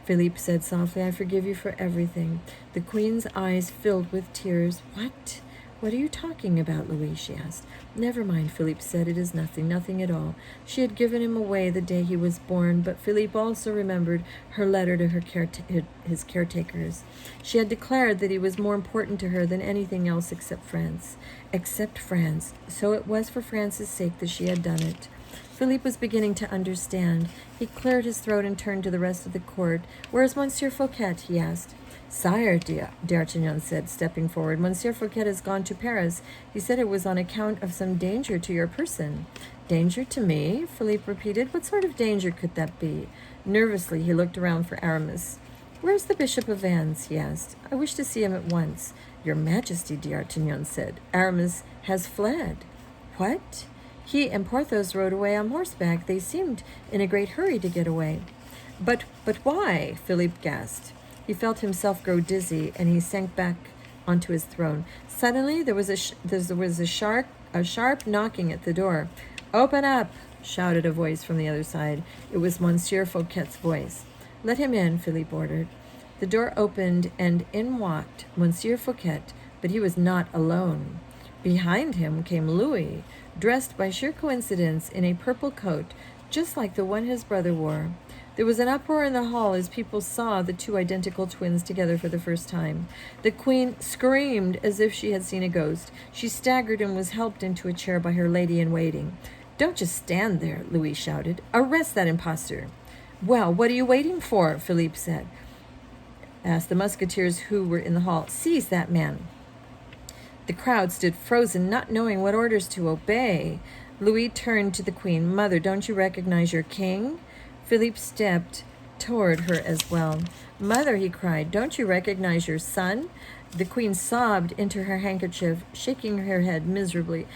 Philippe said softly. I forgive you for everything. The queen's eyes filled with tears. What? What are you talking about, Louis? She asked. Never mind, Philippe said. It is nothing, nothing at all. She had given him away the day he was born, but Philippe also remembered her letter to his caretakers. She had declared that he was more important to her than anything else except France. Except France. So it was for France's sake that she had done it. Philippe was beginning to understand. He cleared his throat and turned to the rest of the court. Where is Monsieur Fouquet? He asked. Sire, D'Artagnan said, stepping forward, Monsieur Fouquet has gone to Paris. He said it was on account of some danger to your person. Danger to me? Philippe repeated. What sort of danger could that be? Nervously, he looked around for Aramis. Where's the Bishop of Vannes? He asked. I wish to see him at once. Your Majesty, D'Artagnan said. Aramis has fled. What? He and Porthos rode away on horseback. They seemed in a great hurry to get away. But why? Philippe gasped. He felt himself grow dizzy, and he sank back onto his throne. Suddenly, there was a sharp knocking at the door. Open up! Shouted a voice from the other side. It was Monsieur Fouquet's voice. Let him in, Philippe ordered. The door opened, and in walked Monsieur Fouquet, but he was not alone. Behind him came Louis, dressed by sheer coincidence in a purple coat, just like the one his brother wore. There was an uproar in the hall as people saw the two identical twins together for the first time. The queen screamed as if she had seen a ghost. She staggered and was helped into a chair by her lady-in-waiting. Don't just stand there, Louis shouted. Arrest that impostor. Well, what are you waiting for? Philippe asked the musketeers who were in the hall. Seize that man. The crowd stood frozen, not knowing what orders to obey. Louis turned to the queen. Mother, don't you recognize your king? Philippe stepped toward her as well. Mother, he cried, don't you recognize your son? The queen sobbed into her handkerchief, shaking her head miserably.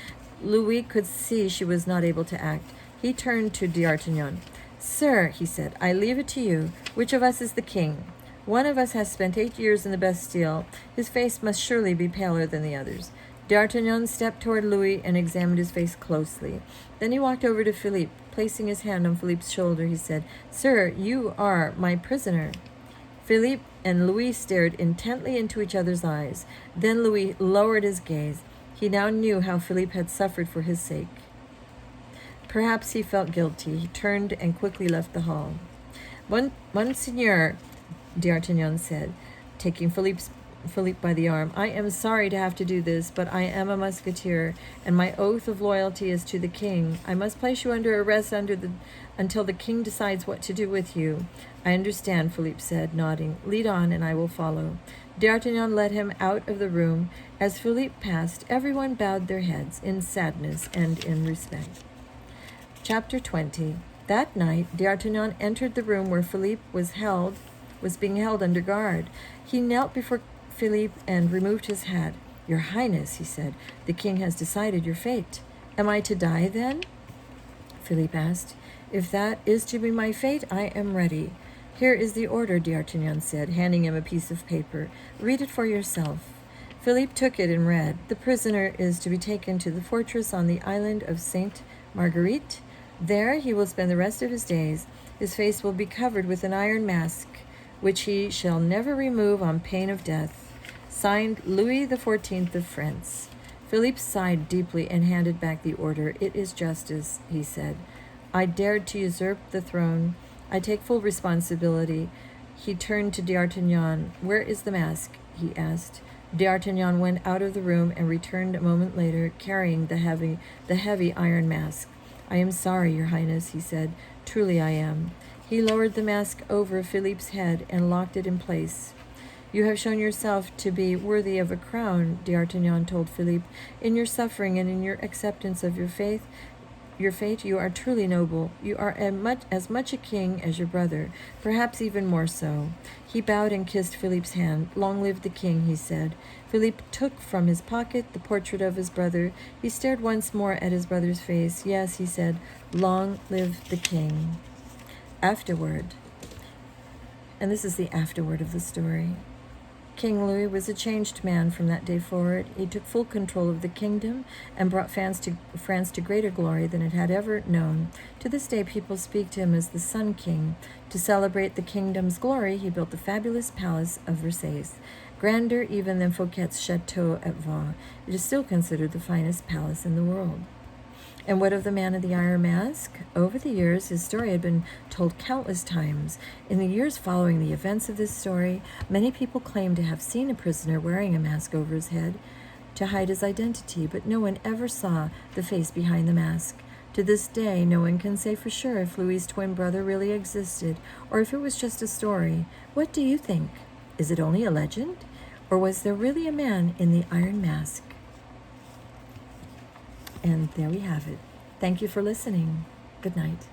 Louis could see she was not able to act. He turned to D'Artagnan. Sir, he said, I leave it to you. Which of us is the king? One of us has spent 8 years in the Bastille. His face must surely be paler than the others. D'Artagnan stepped toward Louis and examined his face closely. Then he walked over to Philippe. Placing his hand on Philippe's shoulder, he said, Sir, you are my prisoner. Philippe and Louis stared intently into each other's eyes. Then Louis lowered his gaze. He now knew how Philippe had suffered for his sake. Perhaps he felt guilty. He turned and quickly left the hall. Monseigneur, D'Artagnan said, taking Philippe by the arm, I am sorry to have to do this, but I am a musketeer, and my oath of loyalty is to the king. I must place you under arrest until the king decides what to do with you. I understand, Philippe said, nodding. Lead on, and I will follow. D'Artagnan led him out of the room. As Philippe passed, everyone bowed their heads in sadness and in respect. Chapter 20. That night, D'Artagnan entered the room where Philippe was being held under guard. He knelt before Philippe and removed his hat. Your Highness, he said, the king has decided your fate. Am I to die then? Philippe asked. If that is to be my fate, I am ready. Here is the order, D'Artagnan said, handing him a piece of paper. Read it for yourself. Philippe took it and read. The prisoner is to be taken to the fortress on the island of Sainte Marguerite. There he will spend the rest of his days. His face will be covered with an iron mask, which he shall never remove on pain of death. Signed, Louis XIV of France. Philippe sighed deeply and handed back the order. It is justice, he said. I dared to usurp the throne. I take full responsibility. He turned to D'Artagnan. Where is the mask? He asked. D'Artagnan went out of the room and returned a moment later, carrying the heavy iron mask. I am sorry, Your Highness, he said. Truly I am. He lowered the mask over Philippe's head and locked it in place. You have shown yourself to be worthy of a crown, D'Artagnan told Philippe. In your suffering and in your acceptance of your fate, you are truly noble. You are as much a king as your brother, perhaps even more so. He bowed and kissed Philippe's hand. Long live the king, he said. Philippe took from his pocket the portrait of his brother. He stared once more at his brother's face. Yes, he said, long live the king. Afterward, and this is the afterward of the story. King Louis was a changed man from that day forward. He took full control of the kingdom and brought France to greater glory than it had ever known. To this day, people speak to him as the Sun King. To celebrate the kingdom's glory, he built the fabulous palace of Versailles, grander even than Fouquet's chateau at Vaux. It is still considered the finest palace in the world. And what of the man of the iron mask? Over the years, his story had been told countless times. In the years following the events of this story, many people claimed to have seen a prisoner wearing a mask over his head to hide his identity, but no one ever saw the face behind the mask. To this day, no one can say for sure if Louis's twin brother really existed or if it was just a story. What do you think? Is it only a legend? Or was there really a man in the iron mask? And there we have it. Thank you for listening. Good night.